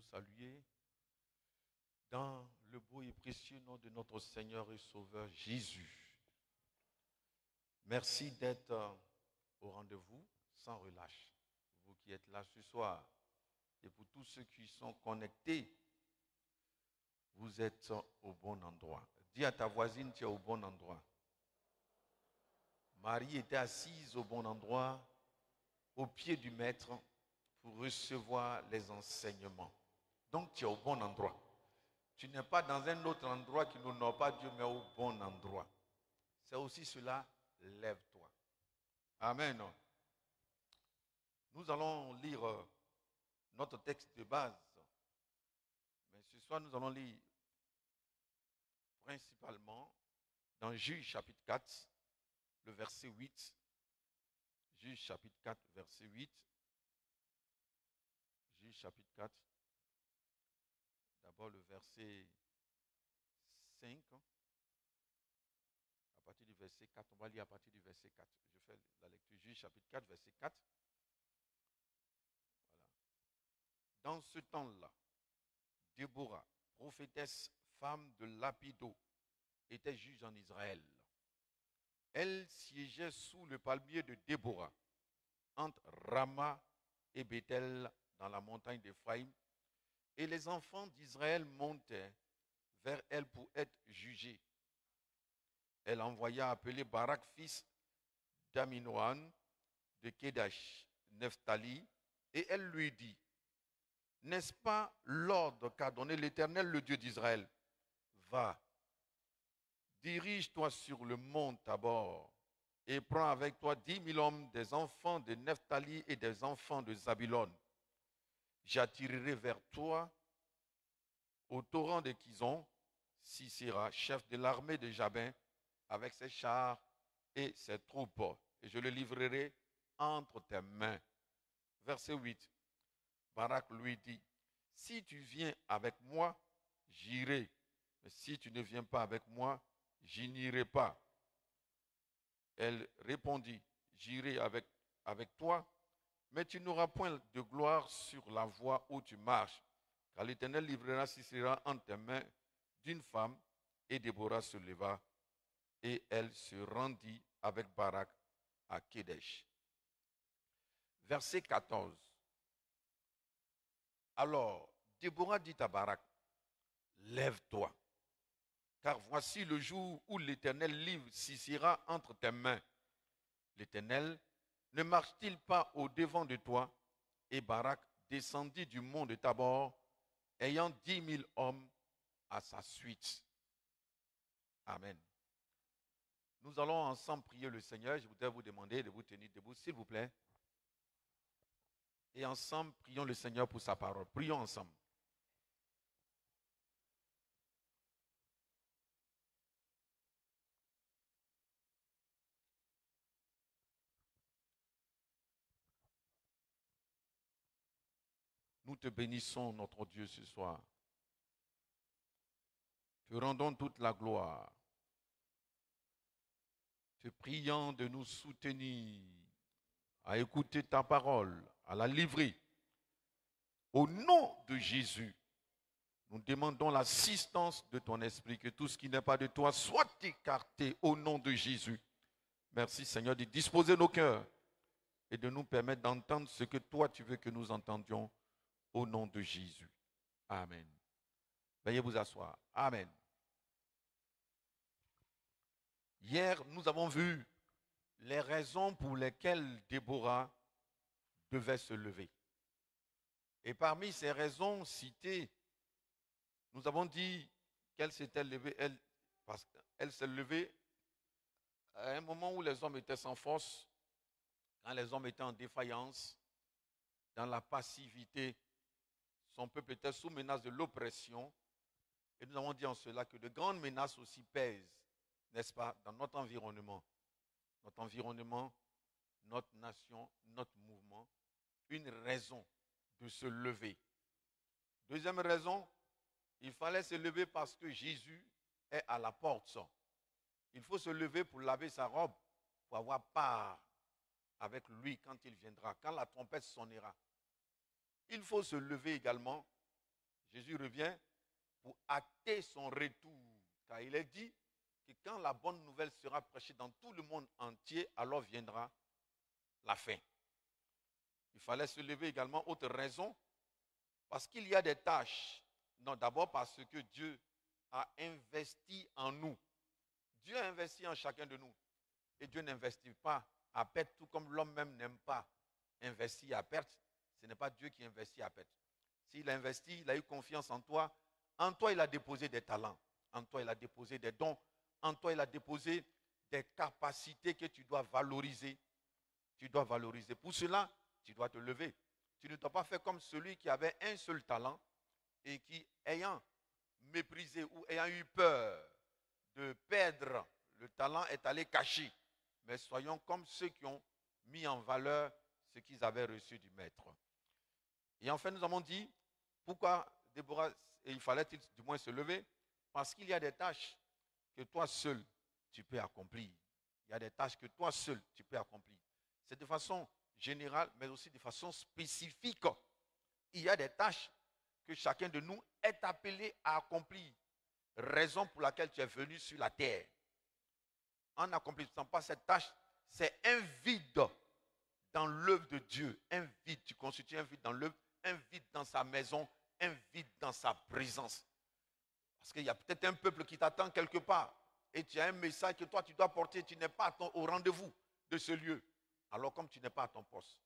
saluer dans le beau et précieux nom de notre Seigneur et Sauveur Jésus. Merci d'être au rendez-vous sans relâche. Vous qui êtes là ce soir et pour tous ceux qui sont connectés, vous êtes au bon endroit. Dis à ta voisine, tu es au bon endroit. Marie était assise au bon endroit, au pied du maître, pour recevoir les enseignements. Donc tu es au bon endroit. Tu n'es pas dans un autre endroit qui n'honore pas Dieu, mais au bon endroit. C'est aussi cela, lève-toi. Amen. Nous allons lire notre texte de base. Mais ce soir, nous allons lire principalement dans Juge chapitre 4, le verset 8. Juge chapitre 4, verset 8. Juge chapitre 4. D'abord le verset 5. À partir du verset 4, on va lire à partir du verset 4. Je fais la lecture. Juge chapitre 4, verset 4. Voilà. Dans ce temps-là, Déborah, prophétesse, femme de Lapido, était juge en Israël. Elle siégeait sous le palmier de Déborah, entre Rama et Bethel, dans la montagne d'Éphraïm, et les enfants d'Israël montaient vers elle pour être jugés. Elle envoya appeler Barak, fils d'Aminoan, de Kedash, Nephtali, et elle lui dit, « N'est-ce pas l'ordre qu'a donné l'Éternel, le Dieu d'Israël? Va, dirige-toi sur le mont Tabor, et prends avec toi 10 000 hommes, des enfants de Nephtali et des enfants de Zabulon. J'attirerai vers toi au torrent de Kizon, Sisera, chef de l'armée de Jabin, avec ses chars et ses troupes, et je le livrerai entre tes mains. » Verset 8. Barak lui dit, « Si tu viens avec moi, j'irai, mais si tu ne viens pas avec moi, je n'irai pas. » Elle répondit, « J'irai avec toi, mais tu n'auras point de gloire sur la voie où tu marches, car l'Éternel livrera Sisera entre tes mains d'une femme. » Et Déborah se leva, et elle se rendit avec Barak à Kédesh. Verset 14. Alors, Déborah dit à Barak, « Lève-toi, car voici le jour où l'Éternel livre Sisera entre tes mains. L'Éternel ne marche-t-il pas au-devant de toi? » Et Barak descendit du mont de Tabor, ayant 10 000 hommes à sa suite. Amen. Nous allons ensemble prier le Seigneur. Je voudrais vous demander de vous tenir debout, s'il vous plaît. Et ensemble, prions le Seigneur pour sa parole. Prions ensemble. Nous te bénissons, notre Dieu, ce soir. Te rendons toute la gloire. Te prions de nous soutenir à écouter ta parole, à la livrer. Au nom de Jésus, nous demandons l'assistance de ton esprit, que tout ce qui n'est pas de toi soit écarté au nom de Jésus. Merci Seigneur de disposer nos cœurs et de nous permettre d'entendre ce que toi tu veux que nous entendions au nom de Jésus. Amen. Veuillez vous asseoir. Amen. Hier, nous avons vu les raisons pour lesquelles Déborah devait se lever. Et parmi ces raisons citées, nous avons dit qu'elle s'était levée, parce qu'elle s'est levée à un moment où les hommes étaient sans force, quand les hommes étaient en défaillance, dans la passivité, son peuple était sous menace de l'oppression. Et nous avons dit en cela que de grandes menaces aussi pèsent, n'est-ce pas, dans notre environnement, notre nation, notre mouvement. Une raison de se lever. Deuxième raison, il fallait se lever parce que Jésus est à la porte. Il faut se lever pour laver sa robe, pour avoir part avec lui quand il viendra, quand la trompette sonnera. Il faut se lever également Jésus revient pour acter son retour. Car il est dit que quand la bonne nouvelle sera prêchée dans tout le monde entier, alors viendra la fin. Il fallait se lever également, autre raison, parce qu'il y a des tâches. Non, d'abord parce que Dieu a investi en nous. Dieu a investi en chacun de nous. Et Dieu n'investit pas à perte, tout comme l'homme même n'aime pas investir à perte. Ce n'est pas Dieu qui investit à perte. S'il a investi, il a eu confiance en toi il a déposé des talents. En toi, il a déposé des dons. En toi, il a déposé des capacités que tu dois valoriser. Tu dois valoriser. Pour cela, tu dois te lever. Tu ne dois pas faire comme celui qui avait un seul talent et qui, ayant méprisé ou ayant eu peur de perdre le talent, est allé cacher. Mais soyons comme ceux qui ont mis en valeur ce qu'ils avaient reçu du maître. Et enfin, nous avons dit, pourquoi Déborah, il fallait du moins se lever? Parce qu'il y a des tâches que toi seul, tu peux accomplir. Il y a des tâches que toi seul, tu peux accomplir. C'est de façon générale, mais aussi de façon spécifique. Il y a des tâches que chacun de nous est appelé à accomplir. Raison pour laquelle tu es venu sur la terre. En n'accomplissant pas cette tâche, c'est un vide dans l'œuvre de Dieu. Un vide, tu constitues un vide dans l'œuvre, un vide dans sa maison, un vide dans sa présence. Parce qu'il y a peut-être un peuple qui t'attend quelque part et tu as un message que toi tu dois porter, tu n'es pas au rendez-vous de ce lieu. Alors comme tu n'es pas à ton poste,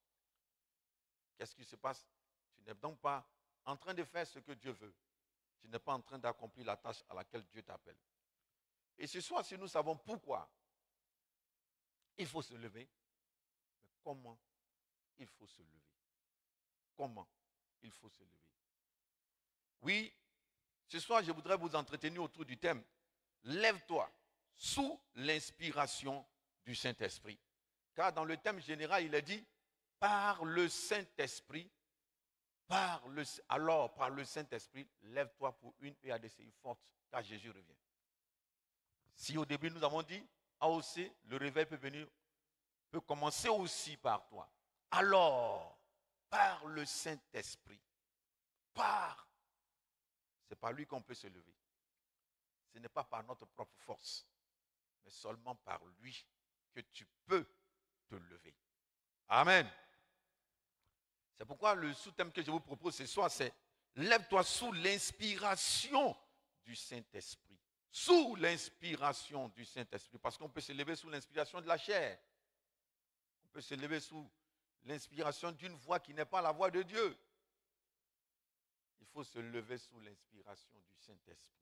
qu'est-ce qui se passe? Tu n'es donc pas en train de faire ce que Dieu veut. Tu n'es pas en train d'accomplir la tâche à laquelle Dieu t'appelle. Et ce soir, si nous savons pourquoi il faut se lever, mais comment il faut se lever? Comment il faut se lever? Oui, ce soir, je voudrais vous entretenir autour du thème « Lève-toi sous l'inspiration du Saint-Esprit ». Car dans le thème général, il est dit « Par le Saint-Esprit, par le Saint-Esprit, lève-toi pour une EADCI forte, car Jésus revient. » Si au début nous avons dit AOC, le réveil peut commencer aussi par toi. Alors, par le Saint-Esprit, c'est par lui qu'on peut se lever. Ce n'est pas par notre propre force, mais seulement par lui que tu peux te lever. Amen. C'est pourquoi le sous-thème que je vous propose ce soir, c'est « Lève-toi sous l'inspiration du Saint-Esprit ». Sous l'inspiration du Saint-Esprit, parce qu'on peut se lever sous l'inspiration de la chair. On peut se lever sous l'inspiration d'une voix qui n'est pas la voix de Dieu. Il faut se lever sous l'inspiration du Saint-Esprit.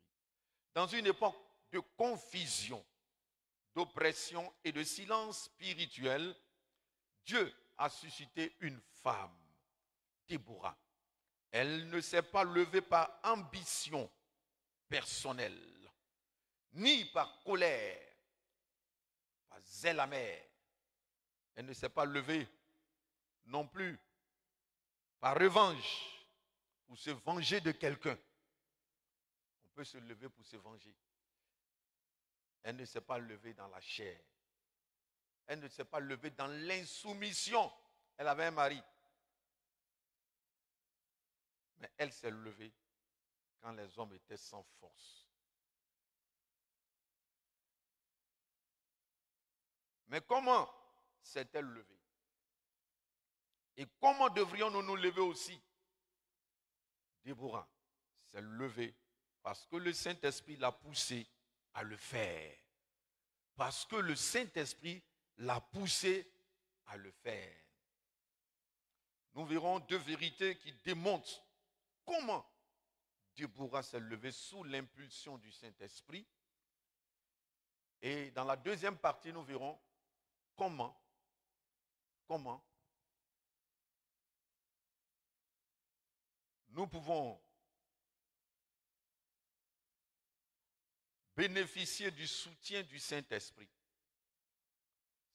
Dans une époque de confusion, d'oppression et de silence spirituel, Dieu a suscité une femme, Déborah. Elle ne s'est pas levée par ambition personnelle, ni par colère, par zèle amer. Elle ne s'est pas levée non plus par revanche pour se venger de quelqu'un. On peut se lever pour se venger. Elle ne s'est pas levée dans la chair. Elle ne s'est pas levée dans l'insoumission. Elle avait un mari. Mais elle s'est levée quand les hommes étaient sans force. Mais comment s'est-elle levée? Et comment devrions-nous nous lever aussi? Déborah s'est levée parce que le Saint-Esprit l'a poussée à le faire. Parce que le Saint-Esprit l'a poussée à le faire. Nous verrons deux vérités qui démontrent comment Déborah s'est levée sous l'impulsion du Saint-Esprit. Et dans la deuxième partie, nous verrons comment nous pouvons bénéficier du soutien du Saint-Esprit.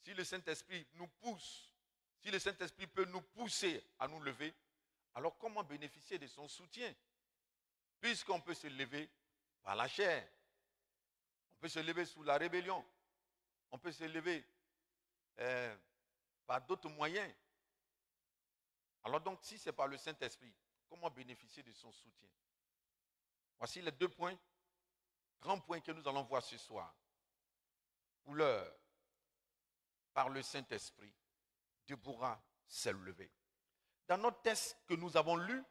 Si le Saint-Esprit nous pousse, si le Saint-Esprit peut nous pousser à nous lever, alors comment bénéficier de son soutien? Puisqu'on peut se lever par la chair, on peut se lever sous la rébellion, on peut se lever par d'autres moyens. Alors donc, si c'est par le Saint-Esprit, comment bénéficier de son soutien? Voici les 2 points, grands points que nous allons voir ce soir. Pour l'heure, par le Saint-Esprit, Déborah s'est levée. Dans notre texte que nous avons lu,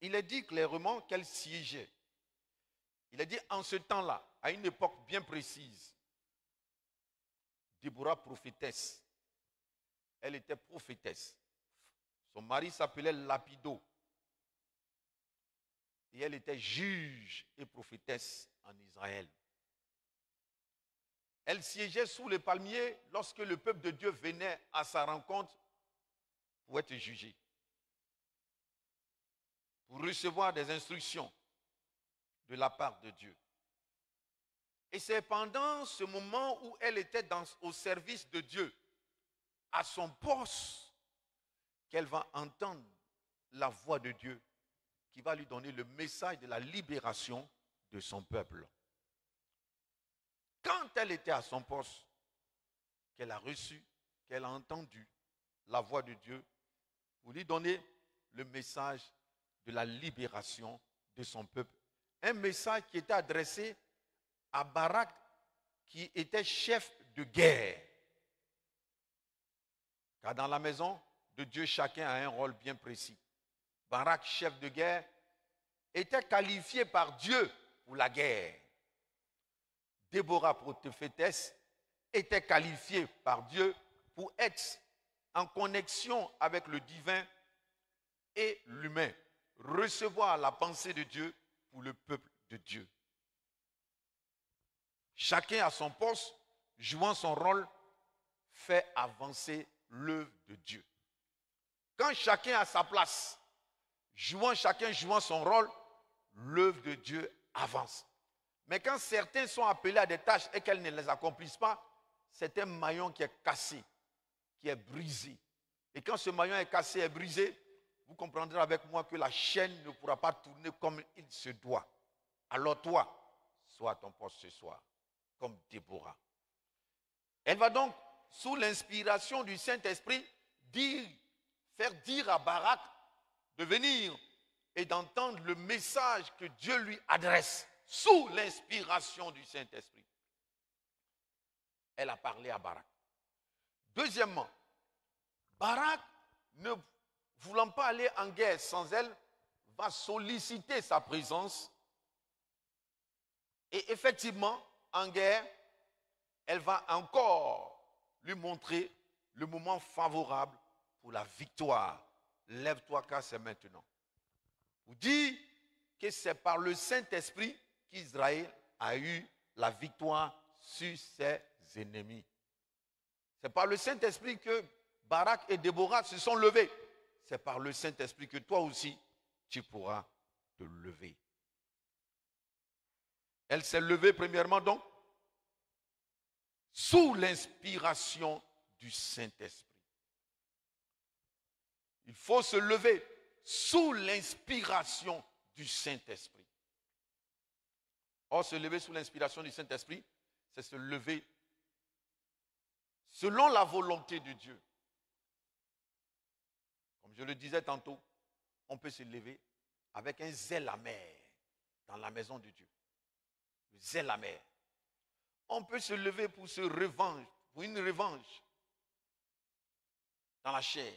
il est dit clairement qu'elle siégeait. Il est dit en ce temps-là, à une époque bien précise, Déborah prophétesse. Elle était prophétesse. Son mari s'appelait Lapido. Et elle était juge et prophétesse en Israël. Elle siégeait sous le palmier lorsque le peuple de Dieu venait à sa rencontre pour être jugé, pour recevoir des instructions de la part de Dieu. Et c'est pendant ce moment où elle était au service de Dieu, à son poste, qu'elle va entendre la voix de Dieu qui va lui donner le message de la libération de son peuple. Quand elle était à son poste, qu'elle a reçu, qu'elle a entendu la voix de Dieu pour lui donner le message de la libération de son peuple. Un message qui était adressé à Barak, qui était chef de guerre. Car dans la maison de Dieu, chacun a un rôle bien précis. Barak, chef de guerre, était qualifié par Dieu pour la guerre. Déborah, prophétesse, était qualifiée par Dieu pour être en connexion avec le divin et l'humain, recevoir la pensée de Dieu pour le peuple de Dieu. Chacun à son poste, jouant son rôle, fait avancer l'œuvre de Dieu. Quand chacun a sa place, chacun jouant son rôle, l'œuvre de Dieu avance. Mais quand certains sont appelés à des tâches et qu'elles ne les accomplissent pas, c'est un maillon qui est cassé, qui est brisé. Et quand ce maillon est cassé et brisé, vous comprendrez avec moi que la chaîne ne pourra pas tourner comme il se doit. Alors toi, sois à ton poste ce soir, comme Déborah. Elle va donc, sous l'inspiration du Saint-Esprit, faire dire à Barak de venir et d'entendre le message que Dieu lui adresse sous l'inspiration du Saint-Esprit. Elle a parlé à Barak. Deuxièmement, Barak, ne voulant pas aller en guerre sans elle, va solliciter sa présence. Et effectivement, en guerre, elle va encore lui montrer le moment favorable pour la victoire. Lève-toi car c'est maintenant. Vous dites que c'est par le Saint-Esprit qu'Israël a eu la victoire sur ses ennemis. C'est par le Saint-Esprit que Barak et Déborah se sont levés. C'est par le Saint-Esprit que toi aussi, tu pourras te lever. Elle s'est levée premièrement donc sous l'inspiration du Saint-Esprit. Il faut se lever sous l'inspiration du Saint-Esprit. Or, se lever sous l'inspiration du Saint-Esprit, c'est se lever selon la volonté de Dieu. Comme je le disais tantôt, on peut se lever avec un zèle amer dans la maison de Dieu. Le zèle amer. On peut se lever pour se revanche, pour une revanche dans la chair.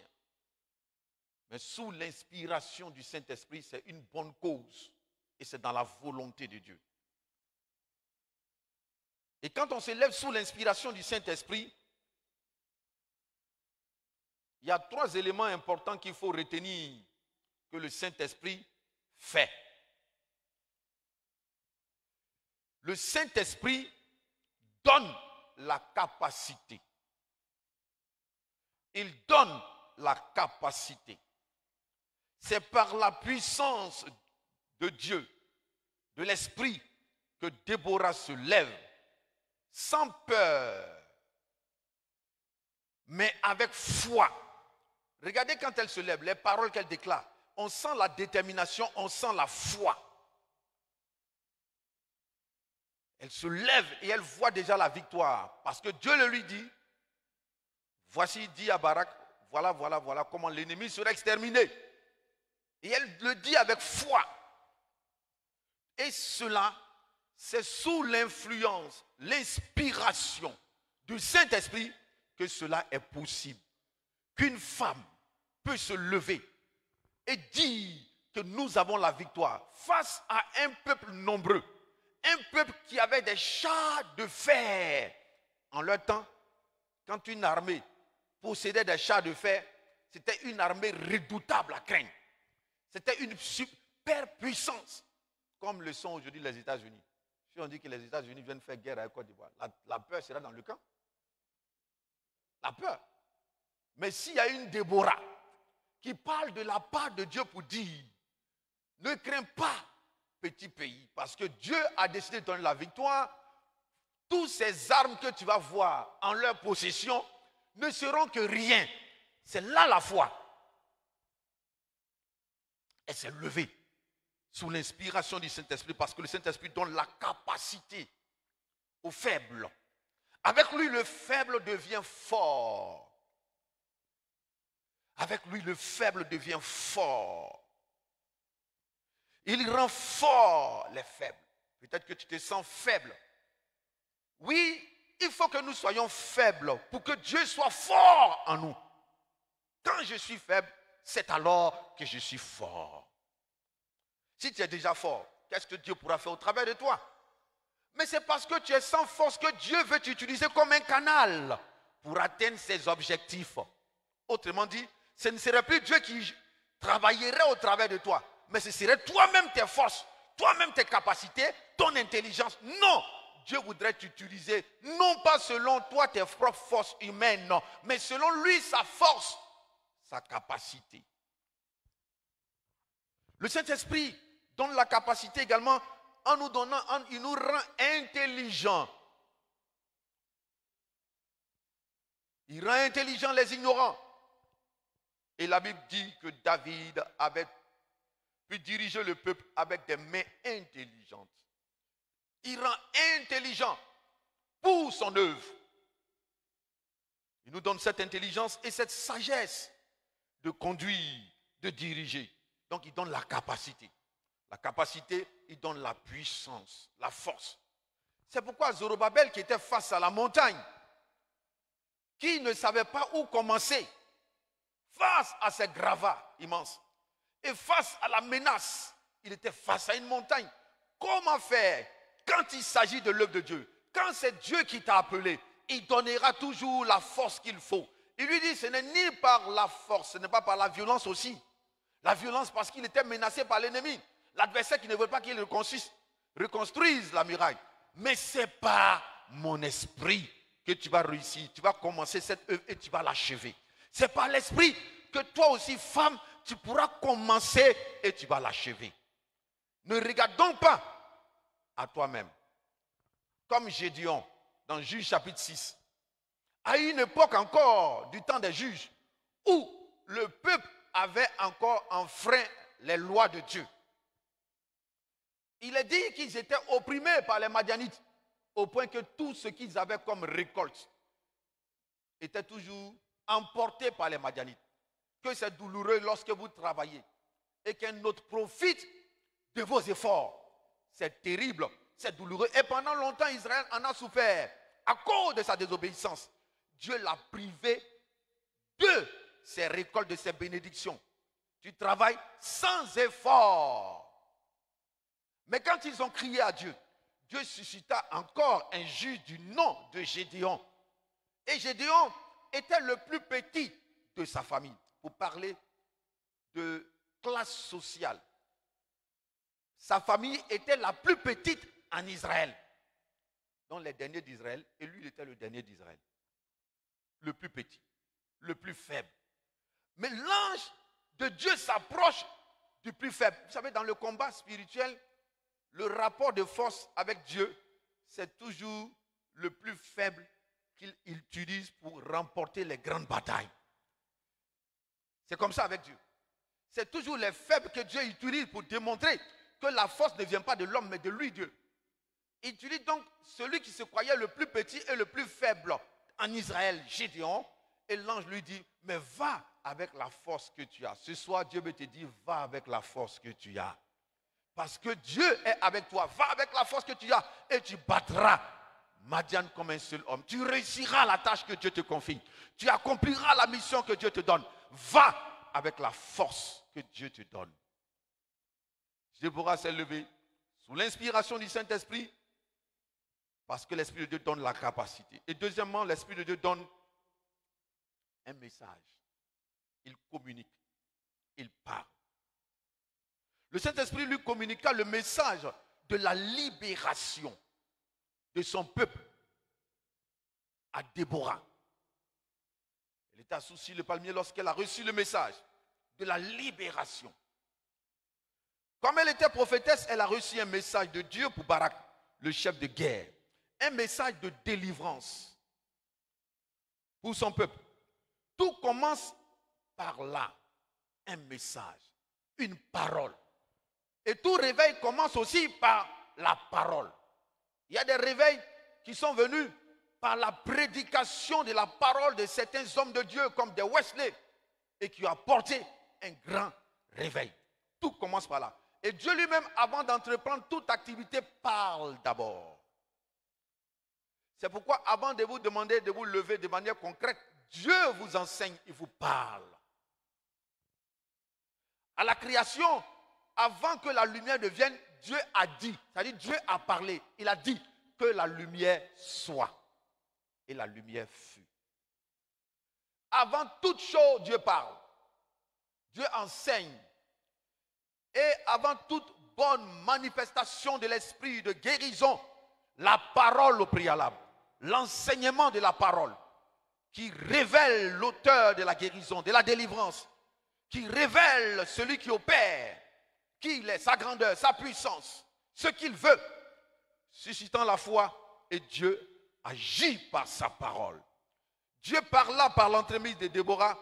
Mais sous l'inspiration du Saint-Esprit, c'est une bonne cause. Et c'est dans la volonté de Dieu. Et quand on se lève sous l'inspiration du Saint-Esprit, il y a 3 éléments importants qu'il faut retenir que le Saint-Esprit fait. Le Saint-Esprit donne la capacité. Il donne la capacité. C'est par la puissance de Dieu, de l'Esprit, que Déborah se lève sans peur, mais avec foi. Regardez quand elle se lève, les paroles qu'elle déclare. On sent la détermination, on sent la foi. Elle se lève et elle voit déjà la victoire. Parce que Dieu le lui dit. Voici, dit à Barak, voilà comment l'ennemi sera exterminé. Et elle le dit avec foi. Et cela, c'est sous l'influence, l'inspiration du Saint-Esprit que cela est possible. Qu'une femme peut se lever et dire que nous avons la victoire face à un peuple nombreux, un peuple qui avait des chars de fer. En leur temps, quand une armée possédait des chars de fer, c'était une armée redoutable à craindre. C'était une super puissance, comme le sont aujourd'hui les États-Unis. Si on dit que les États-Unis viennent faire guerre avec Côte d'Ivoire, la peur sera dans le camp. La peur. Mais s'il y a une Déborah qui parle de la part de Dieu pour dire, ne crains pas, petit pays, parce que Dieu a décidé de donner la victoire, toutes ces armes que tu vas voir en leur possession ne seront que rien. C'est là la foi. Elle s'est levée sous l'inspiration du Saint-Esprit parce que le Saint-Esprit donne la capacité aux faibles. Avec lui, le faible devient fort. Avec lui, le faible devient fort. Il rend fort les faibles. Peut-être que tu te sens faible. Oui, il faut que nous soyons faibles pour que Dieu soit fort en nous. Quand je suis faible, c'est alors que je suis fort. Si tu es déjà fort, qu'est-ce que Dieu pourra faire au travers de toi? Mais c'est parce que tu es sans force que Dieu veut t'utiliser comme un canal pour atteindre ses objectifs. Autrement dit, ce ne serait plus Dieu qui travaillerait au travers de toi, mais ce serait toi-même tes forces, toi-même tes capacités, ton intelligence. Non, Dieu voudrait t'utiliser, non pas selon toi tes propres forces humaines, non, mais selon lui sa force, sa capacité. Le Saint-Esprit donne la capacité également en nous donnant, il nous rend intelligents. Il rend intelligents les ignorants. Et la Bible dit que David avait pu diriger le peuple avec des mains intelligentes. Il rend intelligent pour son œuvre. Il nous donne cette intelligence et cette sagesse de conduire, de diriger. Donc il donne la capacité. La capacité, il donne la puissance, la force. C'est pourquoi Zorobabel, qui était face à la montagne, qui ne savait pas où commencer, face à ces gravats immenses, et face à la menace, il était face à une montagne. Comment faire quand il s'agit de l'œuvre de Dieu? Quand c'est Dieu qui t'a appelé, il donnera toujours la force qu'il faut. Il lui dit, ce n'est ni par la force, ce n'est pas par la violence aussi. La violence parce qu'il était menacé par l'ennemi. L'adversaire qui ne veut pas qu'il reconstruise la muraille. Mais c'est par mon esprit que tu vas réussir. Tu vas commencer cette œuvre et tu vas l'achever. C'est par l'esprit que toi aussi, femme, tu pourras commencer et tu vas l'achever. Ne regarde donc pas à toi-même. Comme Gédéon, dans Juge chapitre 6. À une époque encore, du temps des juges, où le peuple avait encore enfreint les lois de Dieu. Il est dit qu'ils étaient opprimés par les Madianites, au point que tout ce qu'ils avaient comme récolte était toujours emporté par les Madianites. Que c'est douloureux lorsque vous travaillez et qu'un autre profite de vos efforts. C'est terrible, c'est douloureux. Et pendant longtemps, Israël en a souffert à cause de sa désobéissance. Dieu l'a privé de ses récoltes, de ses bénédictions. Tu travailles sans effort. Mais quand ils ont crié à Dieu, Dieu suscita encore un juge du nom de Gédéon. Et Gédéon était le plus petit de sa famille. Pour parler de classe sociale. Sa famille était la plus petite en Israël. Donc les derniers d'Israël, et lui il était le dernier d'Israël. Le plus petit, le plus faible. Mais l'ange de Dieu s'approche du plus faible. Vous savez, dans le combat spirituel, le rapport de force avec Dieu, c'est toujours le plus faible qu'il utilise pour remporter les grandes batailles. C'est comme ça avec Dieu. C'est toujours les faibles que Dieu utilise pour démontrer que la force ne vient pas de l'homme, mais de lui, Dieu. Il utilise donc celui qui se croyait le plus petit et le plus faible en Israël, Gédéon, et l'ange lui dit, mais va avec la force que tu as. Ce soir, Dieu veut te dire, va avec la force que tu as. Parce que Dieu est avec toi. Va avec la force que tu as et tu battras Madian comme un seul homme. Tu réussiras la tâche que Dieu te confie. Tu accompliras la mission que Dieu te donne. Va avec la force que Dieu te donne. Déborah s'est levée sous l'inspiration du Saint-Esprit parce que l'Esprit de Dieu donne la capacité. Et deuxièmement, l'Esprit de Dieu donne un message. Il communique. Il parle. Le Saint-Esprit lui communiqua le message de la libération de son peuple à Déborah. Elle était assise sur le palmier lorsqu'elle a reçu le message de la libération. Comme elle était prophétesse, elle a reçu un message de Dieu pour Barak, le chef de guerre. Un message de délivrance pour son peuple. Tout commence par là. Un message, une parole. Et tout réveil commence aussi par la parole. Il y a des réveils qui sont venus par la prédication de la parole de certains hommes de Dieu comme des Wesley et qui ont apporté un grand réveil. Tout commence par là. Et Dieu lui-même, avant d'entreprendre toute activité, parle d'abord. C'est pourquoi avant de vous demander de vous lever de manière concrète, Dieu vous enseigne, il vous parle. À la création, avant que la lumière ne vienne, Dieu a dit, c'est-à-dire Dieu a parlé. Il a dit que la lumière soit. Et la lumière fut. Avant toute chose, Dieu parle. Dieu enseigne. Et avant toute bonne manifestation de l'esprit de guérison, la parole au préalable, l'enseignement de la parole, qui révèle l'auteur de la guérison, de la délivrance, qui révèle celui qui opère, qui il est, sa grandeur, sa puissance, ce qu'il veut, suscitant la foi, et Dieu agit par sa parole. Dieu parla par l'entremise de Déborah,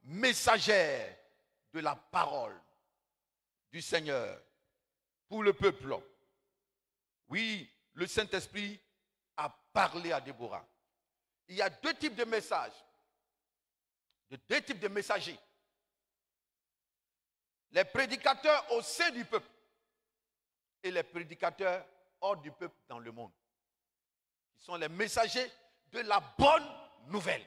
messagère de la parole du Seigneur pour le peuple. Oui, le Saint-Esprit a parlé à Déborah. Il y a deux types de messages, deux types de messagers. Les prédicateurs au sein du peuple et les prédicateurs hors du peuple dans le monde. Ils sont les messagers de la bonne nouvelle.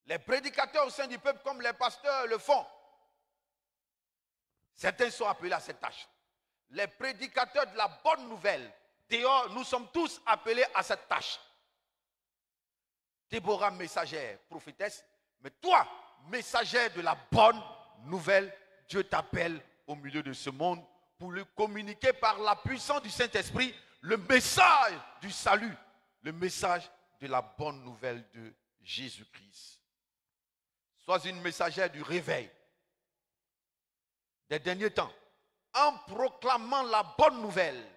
Les prédicateurs au sein du peuple, comme les pasteurs le font, certains sont appelés à cette tâche. Les prédicateurs de la bonne nouvelle, dehors, nous sommes tous appelés à cette tâche. Déborah, messagère, prophétesse, mais toi, messagère de la bonne nouvelle, Dieu t'appelle au milieu de ce monde pour lui communiquer par la puissance du Saint-Esprit le message du salut, le message de la bonne nouvelle de Jésus-Christ. Sois une messagère du réveil des derniers temps, en proclamant la bonne nouvelle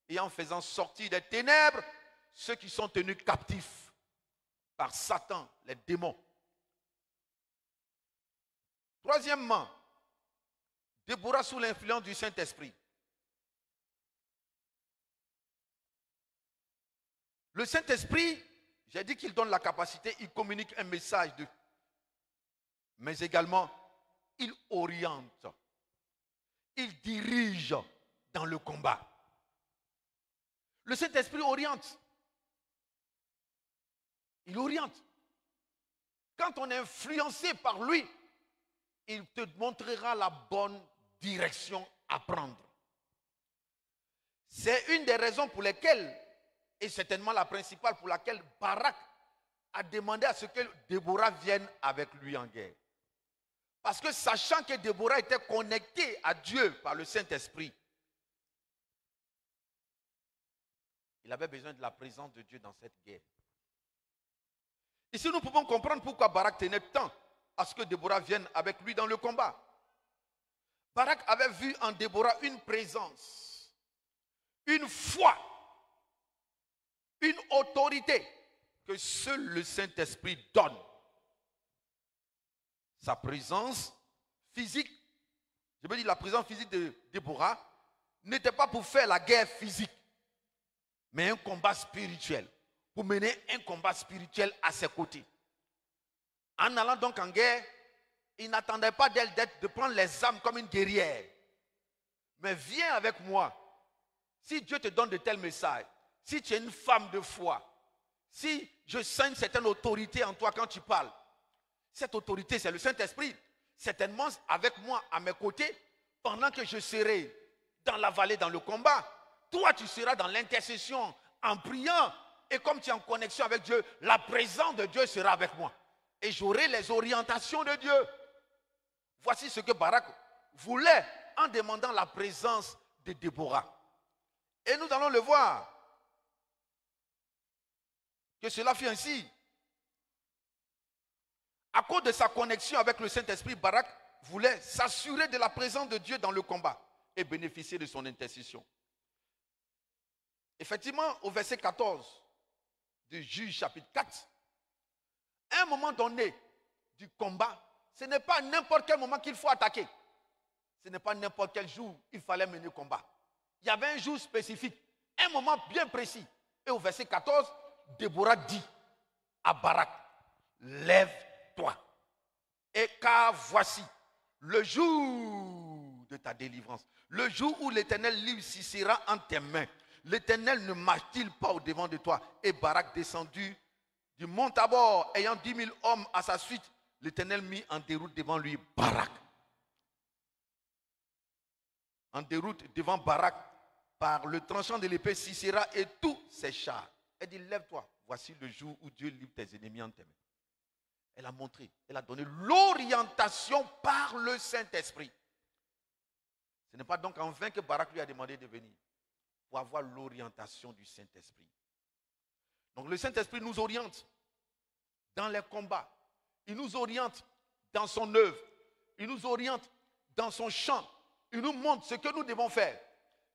et en faisant sortir des ténèbres ceux qui sont tenus captifs par Satan, les démons. Troisièmement, Déborah sous l'influence du Saint-Esprit. Le Saint-Esprit, j'ai dit qu'il donne la capacité, il communique un message, mais également, il oriente, il dirige dans le combat. Le Saint-Esprit oriente. Il oriente. Quand on est influencé par lui, il te montrera la bonne direction à prendre. C'est une des raisons pour lesquelles, et certainement la principale pour laquelle Barak a demandé à ce que Déborah vienne avec lui en guerre. Parce que sachant que Déborah était connectée à Dieu par le Saint-Esprit, il avait besoin de la présence de Dieu dans cette guerre. Ici, nous pouvons comprendre pourquoi Barak tenait tant à ce que Déborah vienne avec lui dans le combat. Barak avait vu en Déborah une présence, une foi, une autorité que seul le Saint-Esprit donne. Sa présence physique, je veux dire la présence physique de Déborah, n'était pas pour faire la guerre physique, mais un combat spirituel, pour mener un combat spirituel à ses côtés. En allant donc en guerre, il n'attendait pas d'elle de prendre les armes comme une guerrière, Mais viens avec moi. Si Dieu te donne de tels messages, si tu es une femme de foi, si je sens une certaine autorité en toi quand tu parles, cette autorité, c'est le Saint-Esprit. Certainement avec moi, à mes côtés, pendant que je serai dans la vallée, dans le combat, toi, tu seras dans l'intercession, en priant. Et comme tu es en connexion avec Dieu, la présence de Dieu sera avec moi. Et j'aurai les orientations de Dieu. Voici ce que Barak voulait en demandant la présence de Déborah. Et nous allons le voir que cela fut ainsi. À cause de sa connexion avec le Saint-Esprit, Barak voulait s'assurer de la présence de Dieu dans le combat et bénéficier de son intercession. Effectivement, au verset 14 du Juge chapitre 4, à un moment donné du combat, ce n'est pas n'importe quel moment qu'il faut attaquer. Ce n'est pas n'importe quel jour il fallait mener le combat. Il y avait un jour spécifique, un moment bien précis. Et au verset 14, Déborah dit à Barak, lève-toi. Et car voici le jour de ta délivrance, le jour où l'Éternel livre Sisera en tes mains. L'Éternel ne marche-t-il pas au-devant de toi? Et Barak descendu du mont Tabor, ayant 10 000 hommes à sa suite, l'Éternel mit en déroute devant lui Barak. En déroute devant Barak par le tranchant de l'épée Sisera et tous ses chars. Elle dit, lève-toi, voici le jour où Dieu livre tes ennemis en tes mains. Elle a montré, elle a donné l'orientation par le Saint-Esprit. Ce n'est pas donc en vain que Barak lui a demandé de venir, pour avoir l'orientation du Saint-Esprit. Donc le Saint-Esprit nous oriente dans les combats. Il nous oriente dans son œuvre. Il nous oriente dans son champ. Il nous montre ce que nous devons faire.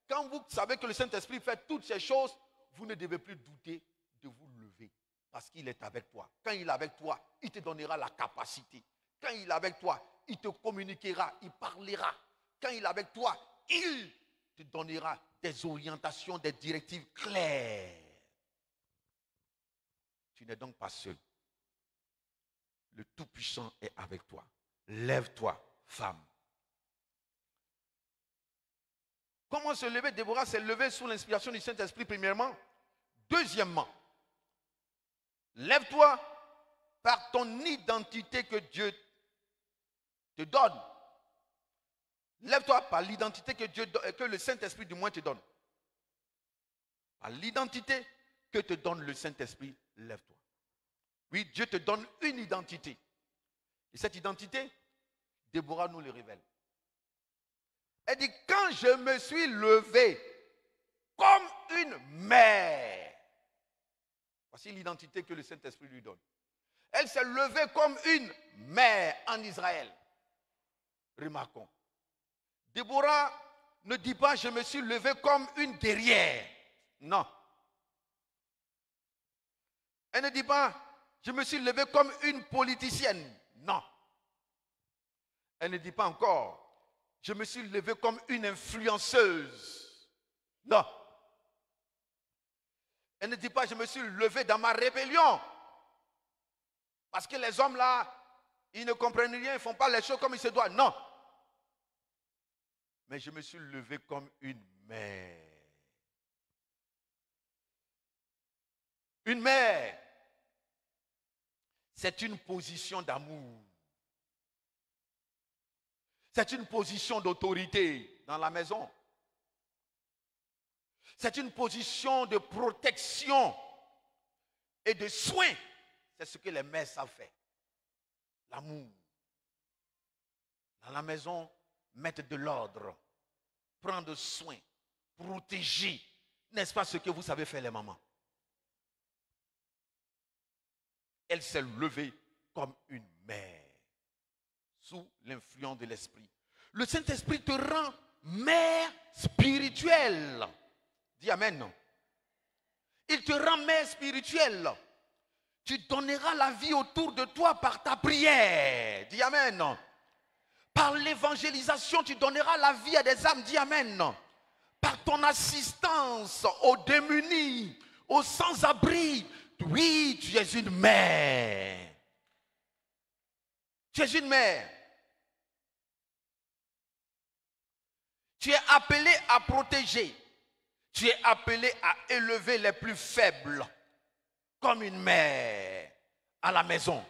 Quand vous savez que le Saint-Esprit fait toutes ces choses, vous ne devez plus douter de vous lever. Parce qu'il est avec toi. Quand il est avec toi, il te donnera la capacité. Quand il est avec toi, il te communiquera, il parlera. Quand il est avec toi, il te donnera des orientations, des directives claires. Tu n'es donc pas seul. Le Tout-Puissant est avec toi. Lève-toi, femme. Comment se lever? Déborah s'est levée sous l'inspiration du Saint-Esprit, premièrement. Deuxièmement, lève-toi par ton identité que Dieu te donne. Lève-toi par l'identité que le Saint-Esprit du moins te donne. Par l'identité que te donne le Saint-Esprit, lève-toi. Oui, Dieu te donne une identité. Et cette identité, Déborah nous le révèle. Elle dit, quand je me suis levée comme une mère. Voici l'identité que le Saint-Esprit lui donne. Elle s'est levée comme une mère en Israël. Remarquons. Déborah ne dit pas, je me suis levée comme une guerrière. Non. Elle ne dit pas, je me suis levée comme une politicienne. Non. Elle ne dit pas encore, je me suis levée comme une influenceuse. Non. Elle ne dit pas, je me suis levée dans ma rébellion. Parce que les hommes là, ils ne comprennent rien, ils ne font pas les choses comme il se doit. Non. Mais je me suis levée comme une mère. Une mère, c'est une position d'amour. C'est une position d'autorité dans la maison. C'est une position de protection et de soin. C'est ce que les mères savent faire. L'amour. Dans la maison, mettre de l'ordre, prendre soin, protéger. N'est-ce pas ce que vous savez faire les mamans? Elle s'est levée comme une mère, sous l'influence de l'Esprit. Le Saint-Esprit te rend mère spirituelle. Dis amen. Il te rend mère spirituelle. Tu donneras la vie autour de toi par ta prière. Dis amen. Par l'évangélisation, tu donneras la vie à des âmes. Dis amen. Par ton assistance aux démunis, aux sans-abri. Oui, tu es une mère. Tu es une mère. Tu es appelé à protéger. Tu es appelé à élever les plus faibles, comme une mère à la maison.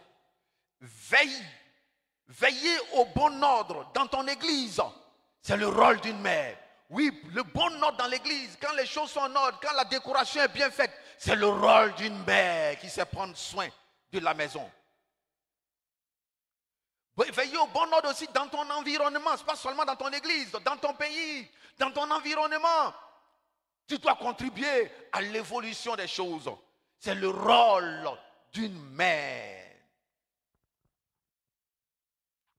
Veiller au bon ordre dans ton église. C'est le rôle d'une mère. Oui, le bon ordre dans l'église, quand les choses sont en ordre, quand la décoration est bien faite, c'est le rôle d'une mère qui sait prendre soin de la maison. Veiller au bon ordre aussi dans ton environnement, ce n'est pas seulement dans ton église, dans ton pays, dans ton environnement. Tu dois contribuer à l'évolution des choses. C'est le rôle d'une mère.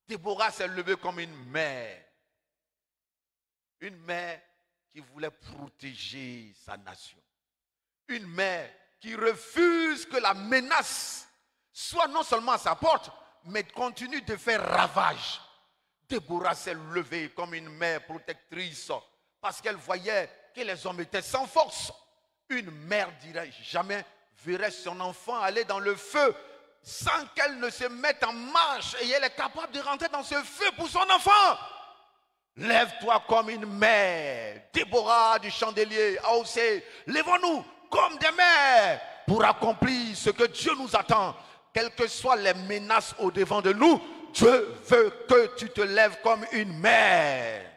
Déborah s'est levée comme une mère. Une mère qui voulait protéger sa nation. Une mère qui refuse que la menace soit non seulement à sa porte, mais continue de faire ravage. Déborah s'est levée comme une mère protectrice parce qu'elle voyait que les hommes étaient sans force. Une mère dirait jamais verrait son enfant aller dans le feu sans qu'elle ne se mette en marche et elle est capable de rentrer dans ce feu pour son enfant. Lève-toi comme une mère. Déborah du chandelier a haussé. Lèvons-nous comme des mères pour accomplir ce que Dieu nous attend. Quelles que soient les menaces au devant de nous, Dieu veut que tu te lèves comme une mère.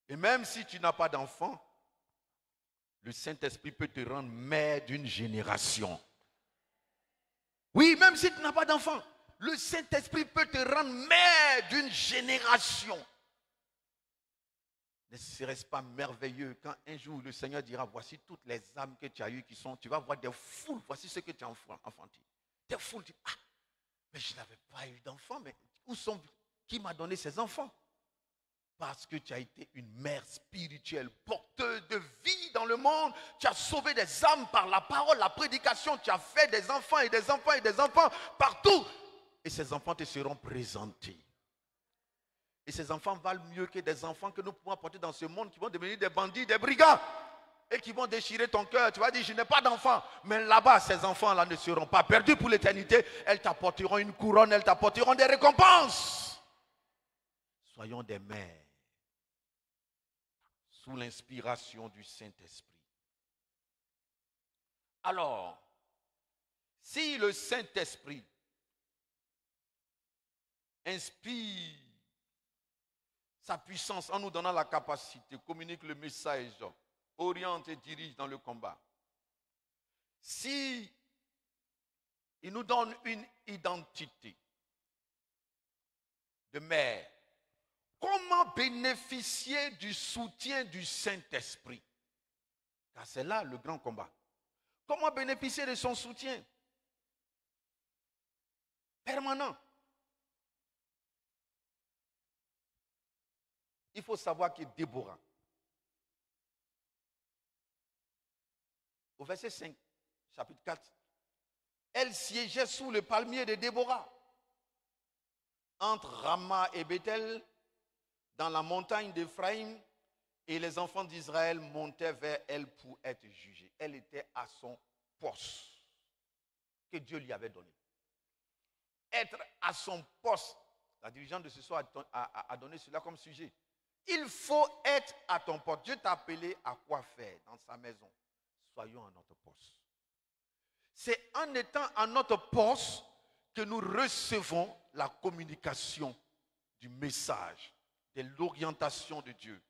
Et même si tu n'as pas d'enfant, le Saint-Esprit peut te rendre mère d'une génération. Oui, même si tu n'as pas d'enfant, le Saint-Esprit peut te rendre mère d'une génération. Ne serait-ce pas merveilleux quand un jour le Seigneur dira, voici toutes les âmes que tu as eues qui sont, tu vas voir des foules, voici ce que tu as enfanté. Des foules, ah, mais je n'avais pas eu d'enfants, mais qui m'a donné ces enfants? Parce que tu as été une mère spirituelle, porteuse de vie dans le monde. Tu as sauvé des âmes par la parole, la prédication. Tu as fait des enfants et des enfants et des enfants partout. Et ces enfants te seront présentés. Et ces enfants valent mieux que des enfants que nous pouvons apporter dans ce monde qui vont devenir des bandits, des brigands. Et qui vont déchirer ton cœur. Tu vas dire, je n'ai pas d'enfants. Mais là-bas, ces enfants-là ne seront pas perdus pour l'éternité. Elles t'apporteront une couronne, elles t'apporteront des récompenses. Soyons des mères. Sous l'inspiration du Saint-Esprit. Alors, si le Saint-Esprit inspire sa puissance en nous donnant la capacité, communique le message, oriente et dirige dans le combat, si il nous donne une identité de mère, comment bénéficier du soutien du Saint-Esprit? Car c'est là le grand combat. Comment bénéficier de son soutien permanent? Il faut savoir que Déborah, au verset 5, chapitre 4, elle siégeait sous le palmier de Déborah, entre Rama et Bethel, dans la montagne d'Éphraïm, et les enfants d'Israël montaient vers elle pour être jugés. Elle était à son poste que Dieu lui avait donné. Être à son poste, la dirigeante de ce soir a donné cela comme sujet. Il faut être à ton poste. Dieu t'a appelé à quoi faire dans sa maison? Soyons à notre poste. C'est en étant à notre poste que nous recevons la communication du message, de l'orientation de Dieu,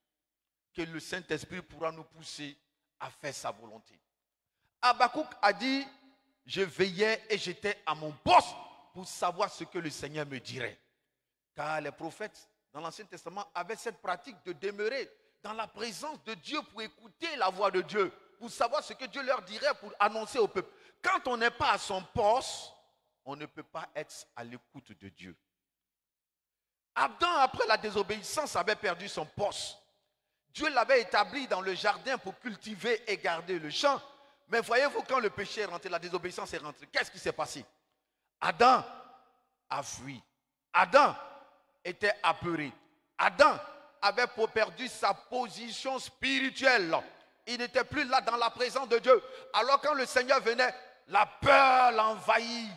que le Saint-Esprit pourra nous pousser à faire sa volonté. Habakkuk a dit, je veillais et j'étais à mon poste pour savoir ce que le Seigneur me dirait. Car les prophètes dans l'Ancien Testament avaient cette pratique de demeurer dans la présence de Dieu pour écouter la voix de Dieu, pour savoir ce que Dieu leur dirait pour annoncer au peuple. Quand on n'est pas à son poste, on ne peut pas être à l'écoute de Dieu. Adam, après la désobéissance, avait perdu son poste. Dieu l'avait établi dans le jardin pour cultiver et garder le champ. Mais voyez-vous, quand le péché est rentré, la désobéissance est rentrée, qu'est-ce qui s'est passé? Adam a fui. Adam était apeuré. Adam avait perdu sa position spirituelle. Il n'était plus là dans la présence de Dieu. Alors quand le Seigneur venait, la peur l'envahit.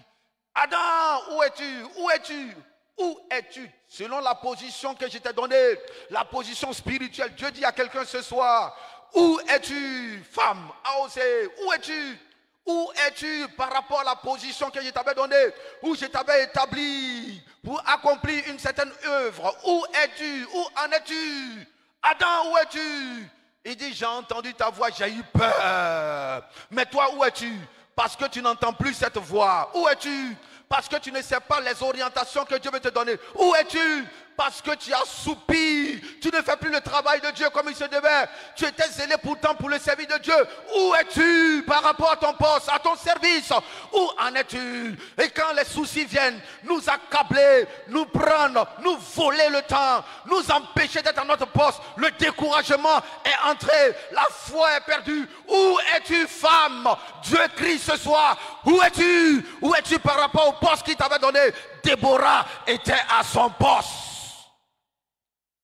Adam, où es-tu? Où es-tu? Où es-tu? Selon la position que je t'ai donnée, la position spirituelle. Dieu dit à quelqu'un ce soir, où es-tu, femme? AOC, où es-tu? Où es-tu par rapport à la position que je t'avais donnée, où je t'avais établi pour accomplir une certaine œuvre? Où es-tu? Où en es-tu? Adam, où es-tu? Il dit, j'ai entendu ta voix, j'ai eu peur. Mais toi, où es-tu? Parce que tu n'entends plus cette voix. Où es-tu? Parce que tu ne sais pas les orientations que Dieu veut te donner. Où es-tu? Parce que tu as soupi. Tu ne fais plus le travail de Dieu comme il se devait. Tu étais zélé pourtant pour le service de Dieu. Où es-tu par rapport à ton poste, à ton service? Où en es-tu? Et quand les soucis viennent, nous accabler, nous prendre, nous voler le temps, nous empêcher d'être à notre poste, le découragement est entré, la foi est perdue. Où es-tu, femme? Dieu crie ce soir. Où es-tu? Où es-tu par rapport au poste qu'il t'avait donné? Déborah était à son poste.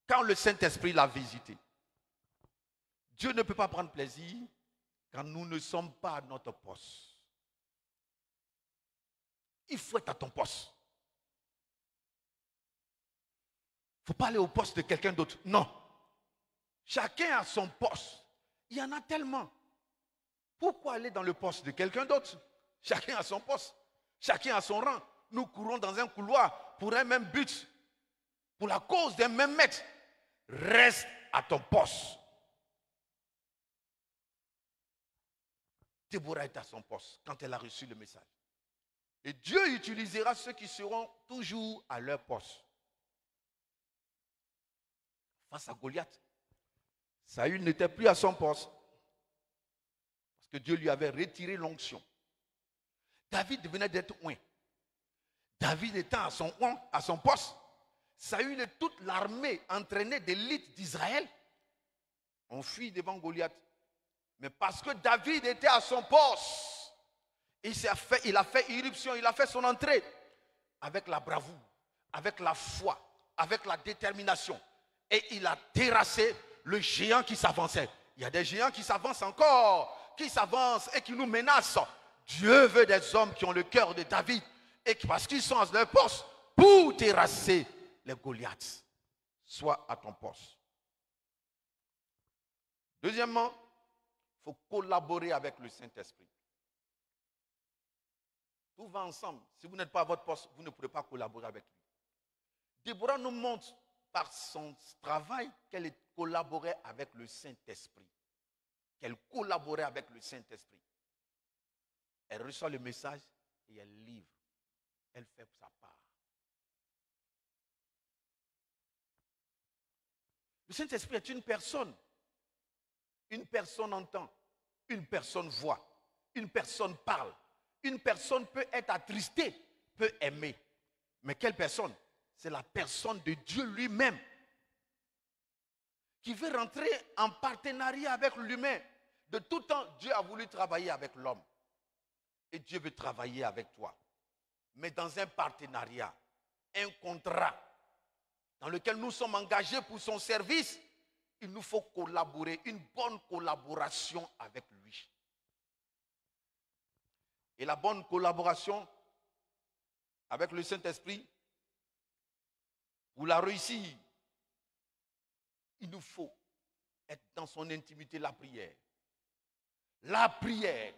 Quand le Saint-Esprit l'a visité, Dieu ne peut pas prendre plaisir quand nous ne sommes pas à notre poste. Il faut être à ton poste. Il ne faut pas aller au poste de quelqu'un d'autre. Non. Chacun a son poste. Il y en a tellement. Pourquoi aller dans le poste de quelqu'un d'autre? Chacun a son poste. Chacun a son rang. Nous courons dans un couloir pour un même but. Pour la cause d'un même maître. Reste à ton poste. Déborah est à son poste quand elle a reçu le message. Et Dieu utilisera ceux qui seront toujours à leur poste. Face à Goliath, Saül n'était plus à son poste. Parce que Dieu lui avait retiré l'onction. David venait d'être oint. David étant à son poste, Saül et toute l'armée entraînée d'élite d'Israël ont fui devant Goliath. Mais parce que David était à son poste, il a fait irruption, il a fait son entrée avec la bravoure, avec la foi, avec la détermination. Et il a terrassé le géant qui s'avançait. Il y a des géants qui s'avancent encore, qui s'avancent et qui nous menacent. Dieu veut des hommes qui ont le cœur de David et parce qu'ils sont à leur poste pour terrasser les Goliaths. Sois à ton poste. Deuxièmement, il faut collaborer avec le Saint-Esprit. Tout va ensemble. Si vous n'êtes pas à votre poste, vous ne pourrez pas collaborer avec lui. Déborah nous montre par son travail qu'elle collaborait avec le Saint-Esprit. Qu'elle collaborait avec le Saint-Esprit. Elle reçoit le message et elle livre. Elle fait sa part. Le Saint-Esprit est une personne. Une personne entend. Une personne voit. Une personne parle. Une personne peut être attristée, peut aimer. Mais quelle personne? C'est la personne de Dieu lui-même qui veut rentrer en partenariat avec l'humain. De tout temps, Dieu a voulu travailler avec l'homme. Et Dieu veut travailler avec toi. Mais dans un partenariat, un contrat dans lequel nous sommes engagés pour son service, il nous faut collaborer, une bonne collaboration avec lui. Et la bonne collaboration avec le Saint-Esprit, pour la réussir, il nous faut être dans son intimité, la prière. La prière.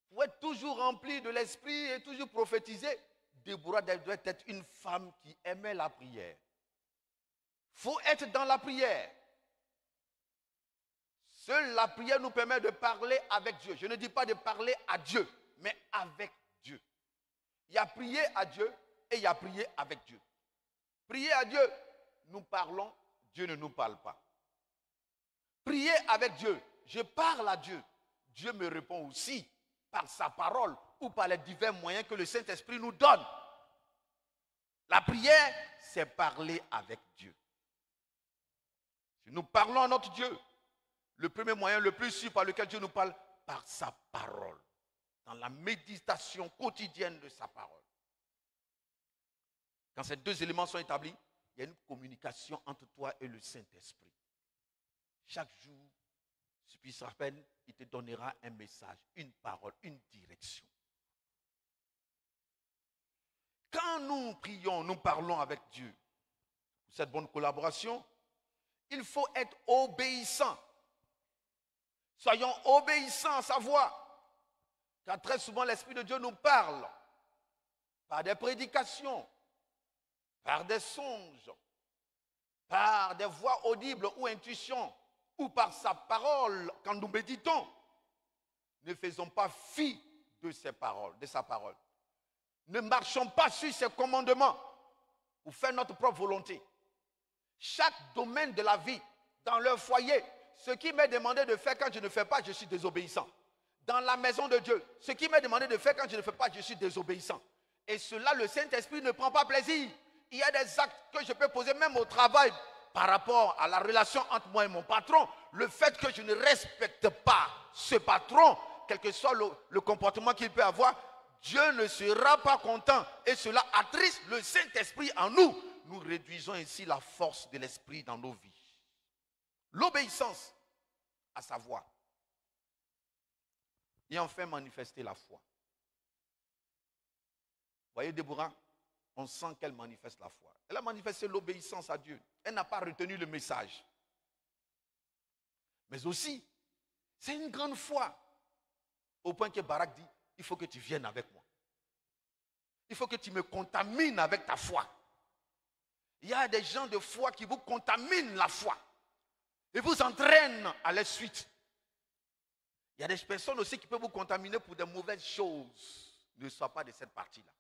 Pour être toujours rempli de l'esprit et toujours prophétiser, Déborah doit être une femme qui aimait la prière. Il faut être dans la prière. Seule la prière nous permet de parler avec Dieu. Je ne dis pas de parler à Dieu, mais avec Dieu. Il y a prier à Dieu et il y a prier avec Dieu. Prier à Dieu, nous parlons, Dieu ne nous parle pas. Prier avec Dieu, je parle à Dieu. Dieu me répond aussi par sa parole ou par les divers moyens que le Saint-Esprit nous donne. La prière, c'est parler avec Dieu. Si nous parlons à notre Dieu, le premier moyen, le plus sûr par lequel Dieu nous parle, par sa parole. Dans la méditation quotidienne de sa parole. Quand ces deux éléments sont établis, il y a une communication entre toi et le Saint-Esprit. Chaque jour, ce qui se rappelle, il te donnera un message, une parole, une direction. Quand nous prions, nous parlons avec Dieu. Pour cette bonne collaboration, il faut être obéissant. Soyons obéissants à sa voix. Car très souvent, l'Esprit de Dieu nous parle par des prédications, par des songes, par des voix audibles ou intuitions, ou par sa parole quand nous méditons. Ne faisons pas fi de ses paroles, de sa parole. Ne marchons pas sur ses commandements pour faire notre propre volonté. Chaque domaine de la vie, dans leur foyer, ce qui m'est demandé de faire quand je ne fais pas, je suis désobéissant. Dans la maison de Dieu, ce qui m'est demandé de faire quand je ne fais pas, je suis désobéissant. Et cela, le Saint-Esprit ne prend pas plaisir. Il y a des actes que je peux poser même au travail par rapport à la relation entre moi et mon patron. Le fait que je ne respecte pas ce patron, quel que soit le comportement qu'il peut avoir, Dieu ne sera pas content. Et cela attriste le Saint-Esprit en nous. Nous réduisons ainsi la force de l'Esprit dans nos vies. L'obéissance à sa voix. Et enfin manifester la foi. Vous voyez Déborah, on sent qu'elle manifeste la foi. Elle a manifesté l'obéissance à Dieu. Elle n'a pas retenu le message. Mais aussi, c'est une grande foi. Au point que Barak dit, il faut que tu viennes avec moi. Il faut que tu me contamines avec ta foi. Il y a des gens de foi qui vous contaminent la foi. Et vous entraînent à la suite. Il y a des personnes aussi qui peuvent vous contaminer pour de mauvaises choses. Ne sois pas de cette partie-là.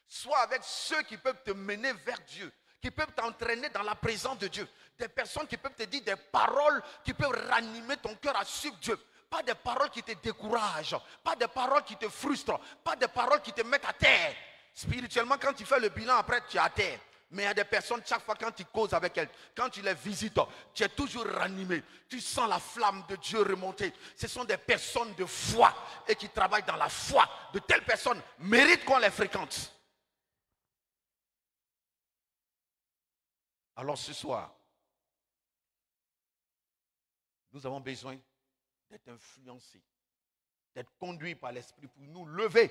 Sois avec ceux qui peuvent te mener vers Dieu, qui peuvent t'entraîner dans la présence de Dieu. Des personnes qui peuvent te dire des paroles qui peuvent ranimer ton cœur à suivre Dieu. Pas des paroles qui te découragent, pas des paroles qui te frustrent, pas des paroles qui te mettent à terre. Spirituellement, quand tu fais le bilan, après tu es à terre. Mais il y a des personnes, chaque fois quand tu causes avec elles, quand tu les visites, tu es toujours ranimé. Tu sens la flamme de Dieu remonter. Ce sont des personnes de foi et qui travaillent dans la foi. De telles personnes méritent qu'on les fréquente. Alors ce soir, nous avons besoin d'être influencés, d'être conduits par l'Esprit pour nous lever,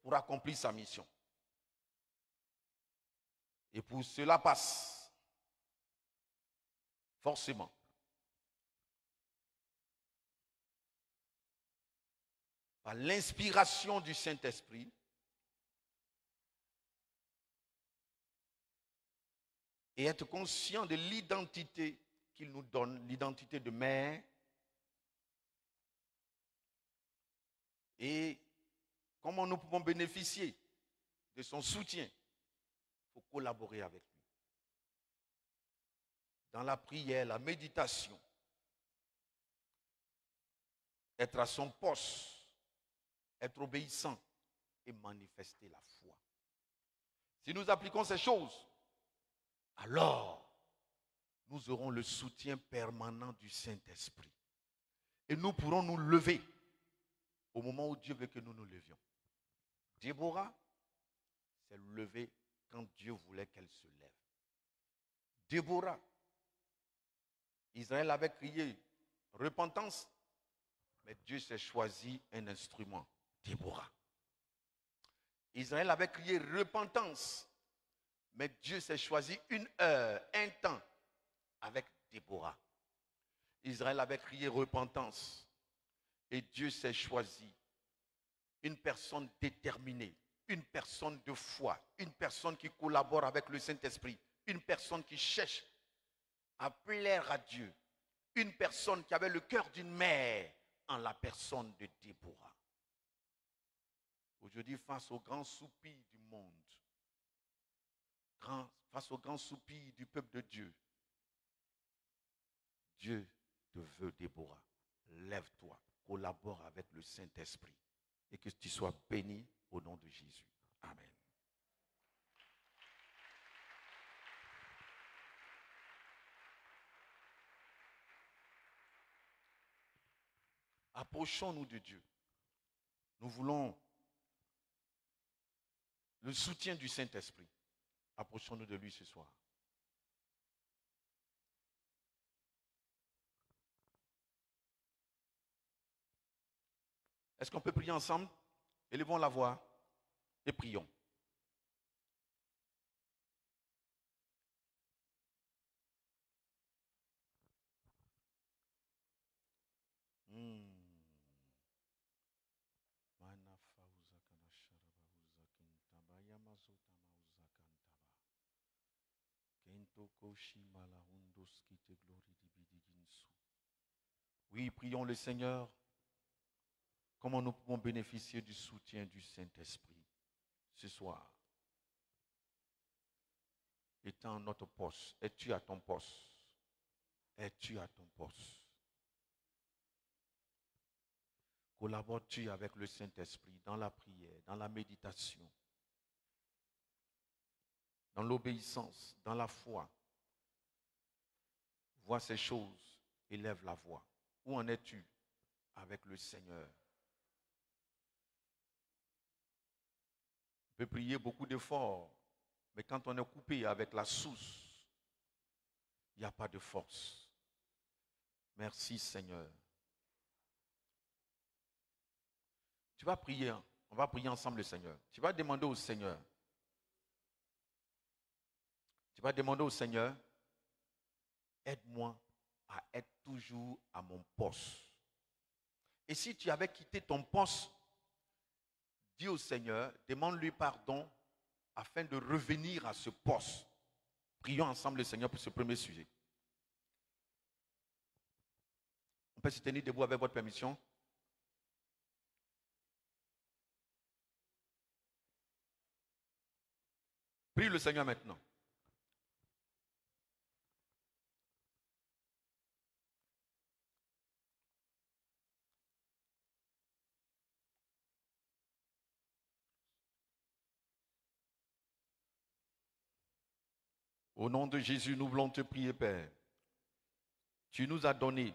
pour accomplir sa mission. Et pour cela passe forcément par l'inspiration du Saint-Esprit et être conscient de l'identité qu'il nous donne, l'identité de mère, et comment nous pouvons bénéficier de son soutien. Il faut collaborer avec lui. Dans la prière, la méditation, être à son poste, être obéissant et manifester la foi. Si nous appliquons ces choses, alors nous aurons le soutien permanent du Saint-Esprit. Et nous pourrons nous lever au moment où Dieu veut que nous nous levions. Déborah s'est levée quand Dieu voulait qu'elle se lève. Déborah, Israël avait crié repentance, mais Dieu s'est choisi un instrument, Déborah. Israël avait crié repentance, mais Dieu s'est choisi une heure, un temps avec Déborah. Israël avait crié repentance et Dieu s'est choisi une personne déterminée, une personne de foi, une personne qui collabore avec le Saint-Esprit, une personne qui cherche à plaire à Dieu, une personne qui avait le cœur d'une mère en la personne de Déborah. Aujourd'hui, face au grand soupir du monde, face au grand soupir du peuple de Dieu, Dieu te veut, Déborah. Lève-toi, collabore avec le Saint-Esprit et que tu sois béni au nom de Jésus. Amen. Approchons-nous de Dieu. Nous voulons le soutien du Saint-Esprit. Approchons-nous de lui ce soir. Est-ce qu'on peut prier ensemble? Élevons la voix et prions. Oui, prions le Seigneur. Comment nous pouvons bénéficier du soutien du Saint-Esprit ce soir? Étant notre poste, es-tu à ton poste? Es-tu à ton poste? Collabores-tu avec le Saint-Esprit dans la prière, dans la méditation, dans l'obéissance, dans la foi? Vois ces choses, élève la voix. Où en es-tu avec le Seigneur? On peut prier beaucoup d'efforts, mais quand on est coupé avec la source, il n'y a pas de force. Merci Seigneur. Tu vas prier, on va prier ensemble le Seigneur. Tu vas demander au Seigneur. Tu vas demander au Seigneur, aide-moi à être toujours à mon poste. Et si tu avais quitté ton poste, dis au Seigneur, demande-lui pardon afin de revenir à ce poste. Prions ensemble le Seigneur pour ce premier sujet. On peut se tenir debout avec votre permission. Prie le Seigneur maintenant. Au nom de Jésus, nous voulons te prier, Père. Tu nous as donné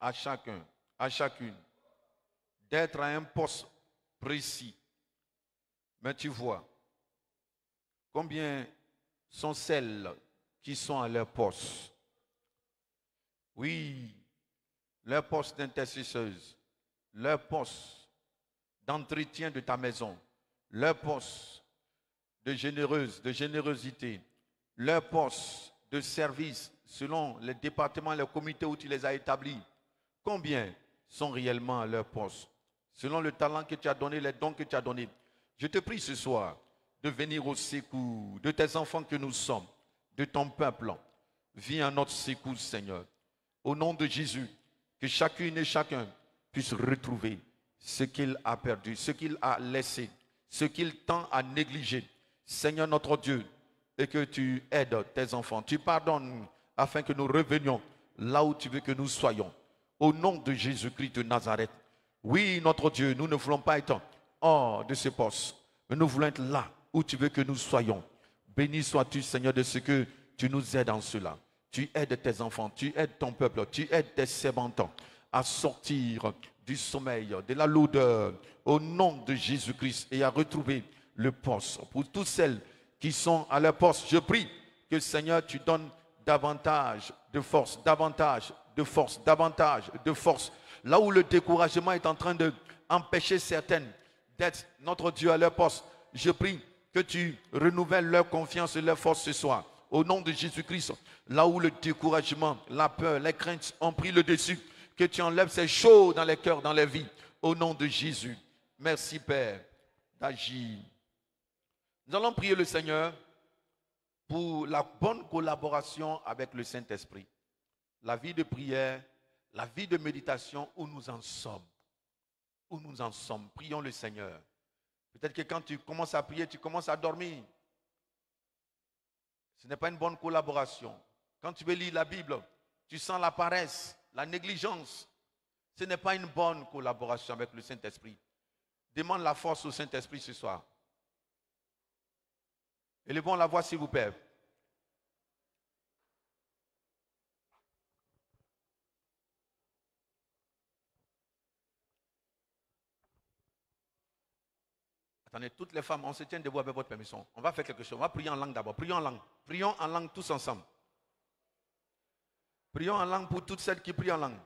à chacun, à chacune, d'être à un poste précis. Mais tu vois, combien sont celles qui sont à leur poste? Oui, leur poste d'intercesseuse, leur poste d'entretien de ta maison, leur poste de généreuse, de générosité, leur poste de service selon les départements, les comités où tu les as établis. Combien sont réellement à leur poste? Selon le talent que tu as donné, les dons que tu as donnés. Je te prie ce soir de venir au secours de tes enfants que nous sommes, de ton peuple. Viens à notre secours, Seigneur. Au nom de Jésus, que chacune et chacun puisse retrouver ce qu'il a perdu, ce qu'il a laissé, ce qu'il tend à négliger. Seigneur notre Dieu, et que tu aides tes enfants. Tu pardonnes afin que nous revenions là où tu veux que nous soyons. Au nom de Jésus-Christ de Nazareth. Oui, notre Dieu, nous ne voulons pas être hors de ce poste, mais nous voulons être là où tu veux que nous soyons. Béni sois-tu, Seigneur, de ce que tu nous aides en cela. Tu aides tes enfants, tu aides ton peuple, tu aides tes servantes à sortir du sommeil, de la lourdeur, au nom de Jésus-Christ, et à retrouver le poste. Pour toutes celles qui sont à leur poste, je prie que, Seigneur, tu donnes davantage de force, davantage de force, davantage de force. Là où le découragement est en train d'empêcher certaines d'être, notre Dieu, à leur poste, je prie que tu renouvelles leur confiance et leur force ce soir. Au nom de Jésus-Christ, là où le découragement, la peur, les craintes ont pris le dessus, que tu enlèves ces choses dans les cœurs, dans les vies. Au nom de Jésus. Merci, Père, d'agir. Nous allons prier le Seigneur pour la bonne collaboration avec le Saint-Esprit. La vie de prière, la vie de méditation, où nous en sommes. Où nous en sommes. Prions le Seigneur. Peut-être que quand tu commences à prier, tu commences à dormir. Ce n'est pas une bonne collaboration. Quand tu veux lire la Bible, tu sens la paresse, la négligence. Ce n'est pas une bonne collaboration avec le Saint-Esprit. Demande la force au Saint-Esprit ce soir. Élevons la voix s'il vous plaît. Attendez, toutes les femmes, on se tient debout avec votre permission. On va faire quelque chose. On va prier en langue d'abord. Prions en langue. Prions en langue tous ensemble. Prions en langue pour toutes celles qui prient en langue.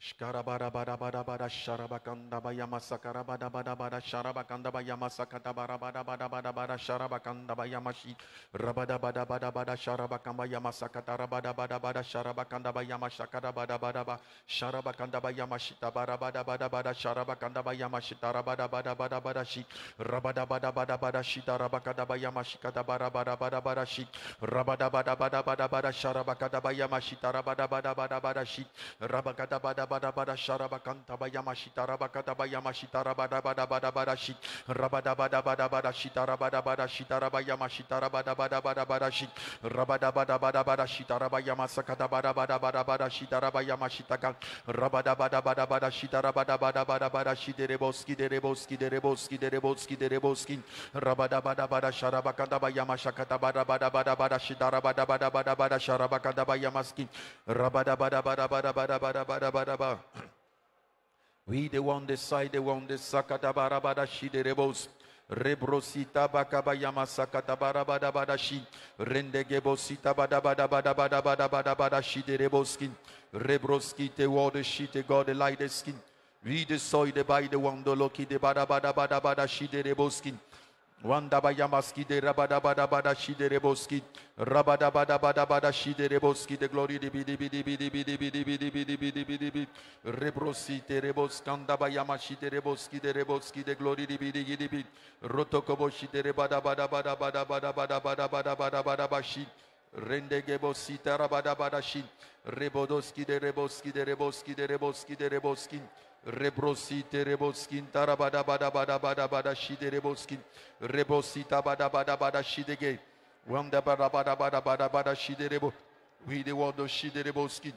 Shkarabada bada bada bada sharabakanda bayama sakarabada bada bada sharabakanda bayama sakata barabada bada bada bada sharabakanda bayama shi rabada bada bada bada sharabakamba yama sakata rabada bada bada sharabakanda bayama shakada bada bada ba sharabakanda bayama shita barabada bada bada sharabakanda bayama shita rabada bada bada bada shi rabada bada bada bada shita rabakada bayama shikata barabada bada bada shi rabada bada bada bada bada sharabakada bayama shita rabada bada bada bada shi rabakada bada bada bada sharabakanta bayama shita rabakata bayama shita rabada bada bada bada shi rabada bada bada bada shita rabada bada shita rabayama shita rabada bada bada bada shi rabada bada bada bada shita rabayama sakata bada bada bada bada shita rabayama shita kan rabada bada bada bada shita rabada bada bada bada shita reboski dereboski dereboski dereboski dereboski rabada bada bada sharabakanta bayama shakata bada bada bada bada shita rabada bada bada bada sharabakanta bayama ski rabada bada bada bada bada bada bada bada. We the one this side, the one this sakata barabada shi de rebos. Rebrosita bakabayama sakata barabada bada shi. Rendegebosita bada bada bada bada bada bada bada shi de reboskin. Rebroski te word shi te God the light the skin. We the soil the by the one the loki de bada bada bada bada shi de reboskin. Wanda bayamaski de rabada bada bada shi de reboski rabada bada bada bada shi de reboski de glory de bidi bidi bidi bidi bidi bidi bidi bidi bidi bidi rebrosi de reboskanda bayamashi de reboski de glory de bidi bidi bidi rotokoboshi de rebada bada bada bada bada bada bada bada bada bada bashi rendegebosi tarabada bada shi rebodoski de reboski de reboski de reboski de reboski Rebrosi tereboskin tarabada bada bada bada bada shide reboskin rebosita bada bada bada shidege wanda bada bada bada bada bada shide rebo we the word of shide reboskin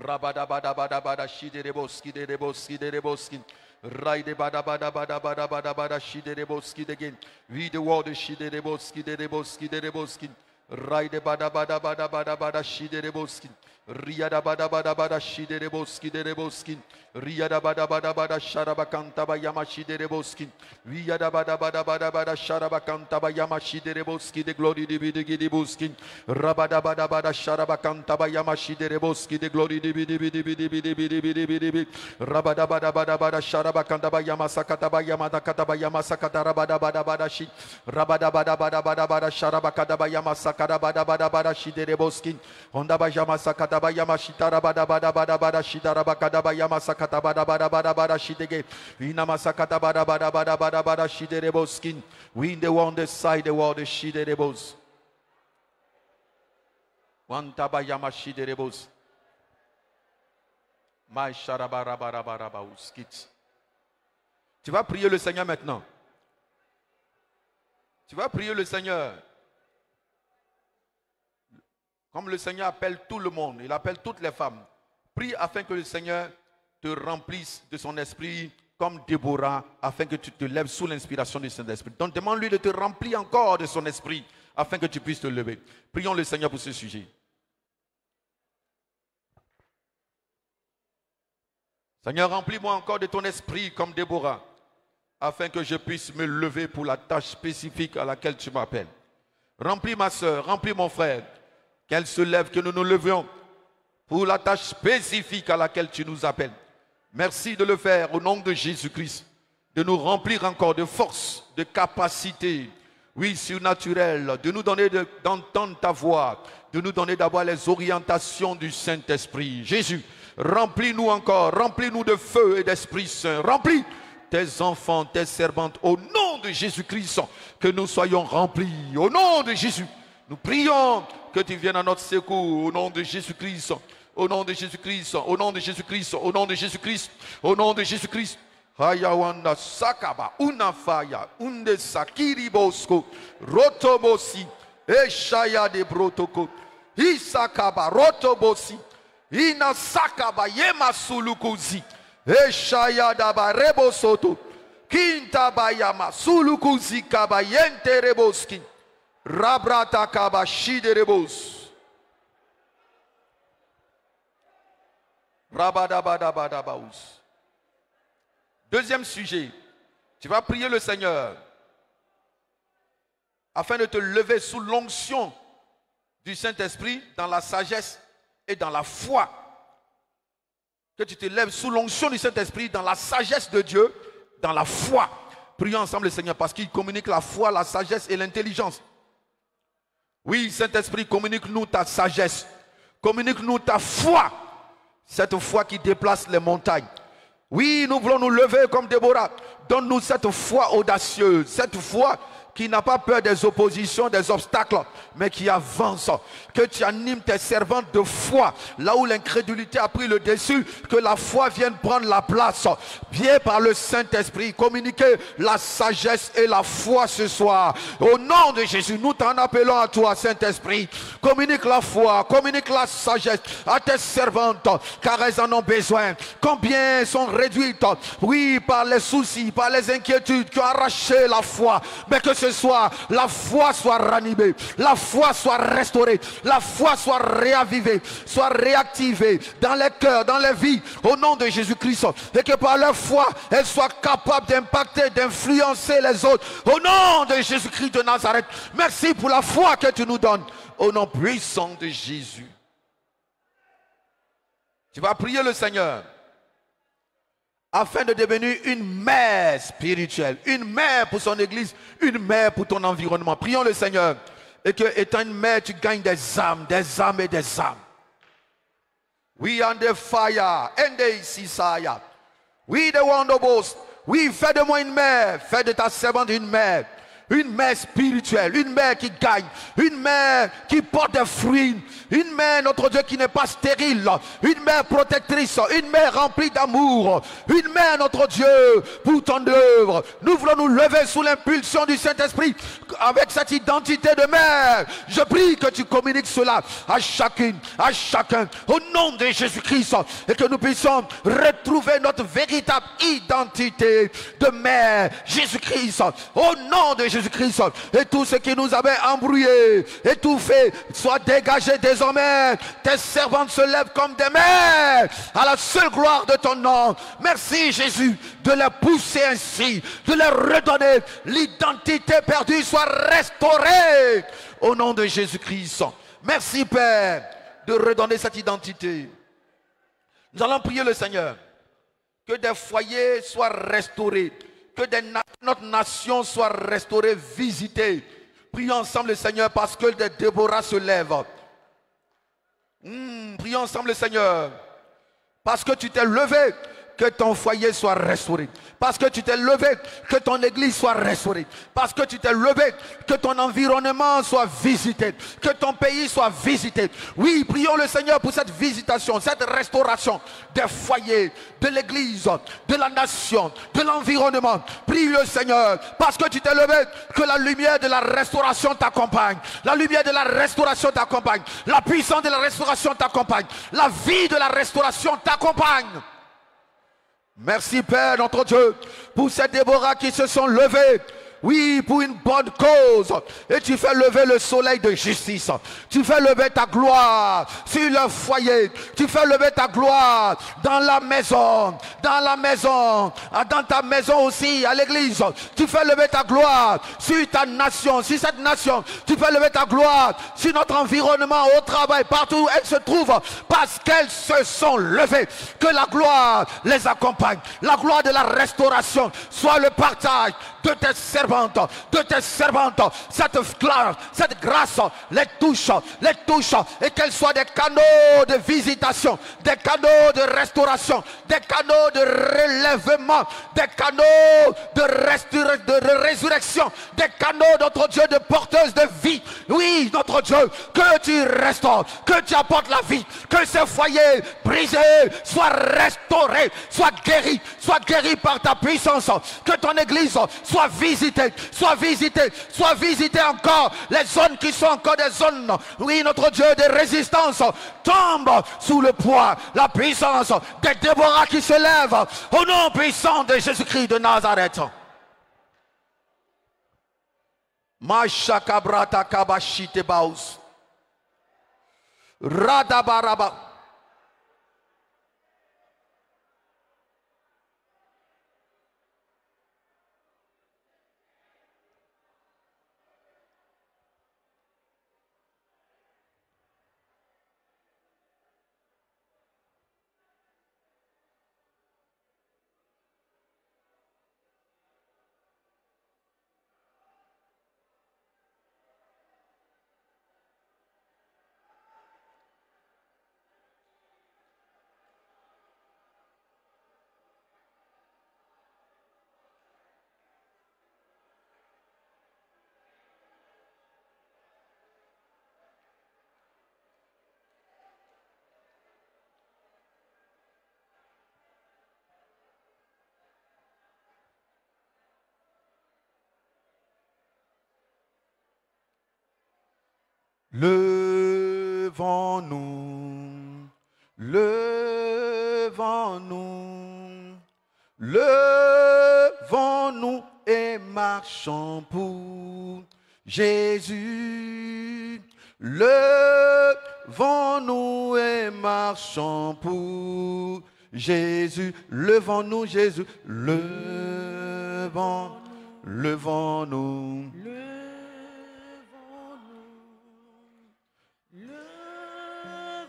rabada bada bada bada shide reboski de reboski de reboskin raide bada bada bada bada bada bada shide reboski again we the word of shide reboski de reboski de reboskin raide bada bada bada bada bada shide reboskin Riada bada bada bada shide reboski de reboskin Riada bada bada bada sharabakanta bayama shide reboskin Riada bada bada bada bada sharabakanta bayama shide reboski de glory de bidi gidi buskin Rabada bada bada sharabakanta bayama shide reboski de glory de bidi bidi bidi bidi bidi bidi bidi bidi Rabada bada bada bada sharabakanta bayama sakata bayama dakata bayama sakata rabada bada bada shi Rabada bada bada bada bada sharabakata bayama sakata bada bada bada shide reboskin Honda bayama sakata Bayama shitara bada bada bada bada shitara bakada bayama sakata bada bada bada bada shidege inama sakata bada bada bada bada bada shiderebos skin we in the one the side the world shiderebos one tabayama shiderebos my sharabara bara bara bauskit. Tu vas prier le Seigneur maintenant. Tu vas prier le Seigneur. Comme le Seigneur appelle tout le monde, il appelle toutes les femmes. Prie afin que le Seigneur te remplisse de son esprit comme Déborah, afin que tu te lèves sous l'inspiration du Saint-Esprit. Donc demande-lui de te remplir encore de son esprit, afin que tu puisses te lever. Prions le Seigneur pour ce sujet. Seigneur, remplis-moi encore de ton esprit comme Déborah, afin que je puisse me lever pour la tâche spécifique à laquelle tu m'appelles. Remplis ma soeur, remplis mon frère, qu'elle se lève, que nous nous levions pour la tâche spécifique à laquelle tu nous appelles. Merci de le faire au nom de Jésus-Christ, de nous remplir encore de force, de capacité, oui, surnaturelle, de nous donner d'entendre ta voix, de nous donner d'avoir les orientations du Saint-Esprit. Jésus, remplis-nous encore, remplis-nous de feu et d'Esprit Saint, remplis tes enfants, tes servantes, au nom de Jésus-Christ, que nous soyons remplis, au nom de Jésus. Nous prions que tu viennes à notre secours au nom de Jésus-Christ, au nom de Jésus-Christ, au nom de Jésus-Christ, au nom de Jésus-Christ, au nom de Jésus-Christ. Hayawanda sakaba unafaya unde sakiri bosko rotobosi eshaya de brotoko isakaba rotobosi ina sakaba yema sulukuzi eshaya daba rebosoto kinta bayama sulukuzi kaba yente reboski Rabrata kaba shiderebos. Rabadabadabadabaus. Deuxième sujet. Tu vas prier le Seigneur afin de te lever sous l'onction du Saint-Esprit dans la sagesse et dans la foi. Que tu te lèves sous l'onction du Saint-Esprit, dans la sagesse de Dieu, dans la foi. Prions ensemble le Seigneur, parce qu'il communique la foi, la sagesse et l'intelligence. Oui, Saint-Esprit, communique-nous ta sagesse. Communique-nous ta foi. Cette foi qui déplace les montagnes. Oui, nous voulons nous lever comme Déborah. Donne-nous cette foi audacieuse, cette foi qui n'a pas peur des oppositions, des obstacles, mais qui avance. Que tu animes tes servantes de foi, là où l'incrédulité a pris le dessus, que la foi vienne prendre la place. Viens par le Saint-Esprit communiquer la sagesse et la foi ce soir. Au nom de Jésus, nous t'en appelons à toi, Saint-Esprit. Communique la foi, communique la sagesse à tes servantes, car elles en ont besoin. Combien sont réduites, oui, par les soucis, par les inquiétudes qui ont arraché la foi, mais que ce soir, la foi soit ranimée, la foi soit restaurée, la foi soit réavivée, soit réactivée dans les cœurs, dans les vies, au nom de Jésus-Christ, et que par leur foi, elles soient capables d'impacter, d'influencer les autres, au nom de Jésus-Christ de Nazareth. Merci pour la foi que tu nous donnes, au nom puissant de Jésus. Tu vas prier le Seigneur afin de devenir une mère spirituelle, une mère pour son église, une mère pour ton environnement. Prions le Seigneur. Et que, étant une mère, tu gagnes des âmes et des âmes. We are the fire, and the Sisaya. We the one of us. Oui, fais de moi une mère, fais de ta servante une mère spirituelle, une mère qui gagne, une mère qui porte des fruits, une mère, notre Dieu, qui n'est pas stérile, une mère protectrice, une mère remplie d'amour, une mère, notre Dieu, pour ton œuvre. Nous voulons nous lever sous l'impulsion du Saint-Esprit avec cette identité de mère. Je prie que tu communiques cela à chacune, à chacun, au nom de Jésus-Christ, et que nous puissions retrouver notre véritable identité de mère, Jésus-Christ, au nom de Jésus-Christ, et tout ce qui nous avait embrouillé, étouffé, soit dégagé désormais. Tes servantes se lèvent comme des mères à la seule gloire de ton nom. Merci Jésus de les pousser ainsi, de leur redonner l'identité perdue soit restaurée au nom de Jésus-Christ. Merci Père de redonner cette identité. Nous allons prier le Seigneur que des foyers soient restaurés, que notre nation soit restaurée, visitée. Prions ensemble le Seigneur parce que des Déborah se lèvent. Prions ensemble le Seigneur parce que tu t'es levé, que ton foyer soit restauré. Parce que tu t'es levé, que ton église soit restaurée. Parce que tu t'es levé, que ton environnement soit visité. Que ton pays soit visité. Oui, prions le Seigneur pour cette visitation, cette restauration des foyers, de l'église, de la nation, de l'environnement. Prie le Seigneur, parce que tu t'es levé, que la lumière de la restauration t'accompagne. La lumière de la restauration t'accompagne. La puissance de la restauration t'accompagne. La vie de la restauration t'accompagne. Merci Père notre Dieu pour ces Déborah qui se sont levés. Oui, pour une bonne cause. Et tu fais lever le soleil de justice. Tu fais lever ta gloire sur le foyer. Tu fais lever ta gloire dans la maison. Dans la maison. Dans ta maison aussi, à l'église. Tu fais lever ta gloire sur ta nation. Sur cette nation. Tu fais lever ta gloire sur notre environnement, au travail, partout où elles se trouvent. Parce qu'elles se sont levées. Que la gloire les accompagne. La gloire de la restauration soit le partage de tes servantes, cette grâce les touche, et qu'elles soient des canaux de visitation, des canaux de restauration, des canaux de relèvement, des canaux de résurrection, des canaux, notre Dieu, de porteuses de vie. Oui, notre Dieu, que tu restaures, que tu apportes la vie, que ces foyers brisés soient restaurés, soient guéris par ta puissance, que ton église soit visitée encore. Les zones qui sont encore des zones, oui, notre Dieu, de résistance, tombent sous le poids, la puissance des Déborah qui se lèvent au nom puissant de Jésus-Christ de Nazareth. Mashakabrata kabashite baus. Radabaraba. Levons-nous, levons-nous, levons-nous et marchons pour Jésus. Levons-nous et marchons pour Jésus. Levons-nous, Jésus. Levons-nous.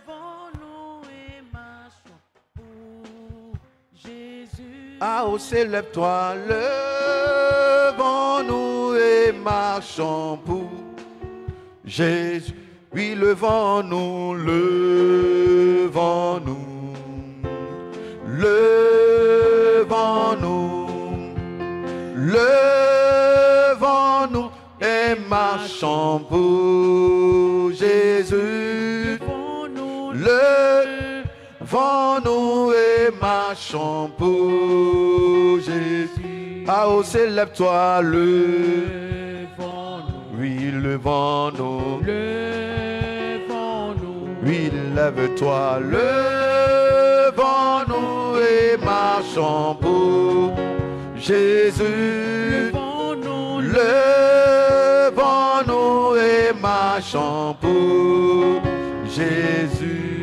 Levons-nous et marchons pour Jésus. Ah, oh, lève-toi, levons-nous et marchons pour Jésus. Oui, levons-nous, levons-nous, levons-nous, levons-nous et marchons pour Jésus. Levons-nous et marchons pour Jésus. Ah, oh, lève-toi, levons-nous. Oui, levons-nous. Oui, lève-toi, levons-nous et marchons pour Jésus. Levons-nous et marchons pour Jésus.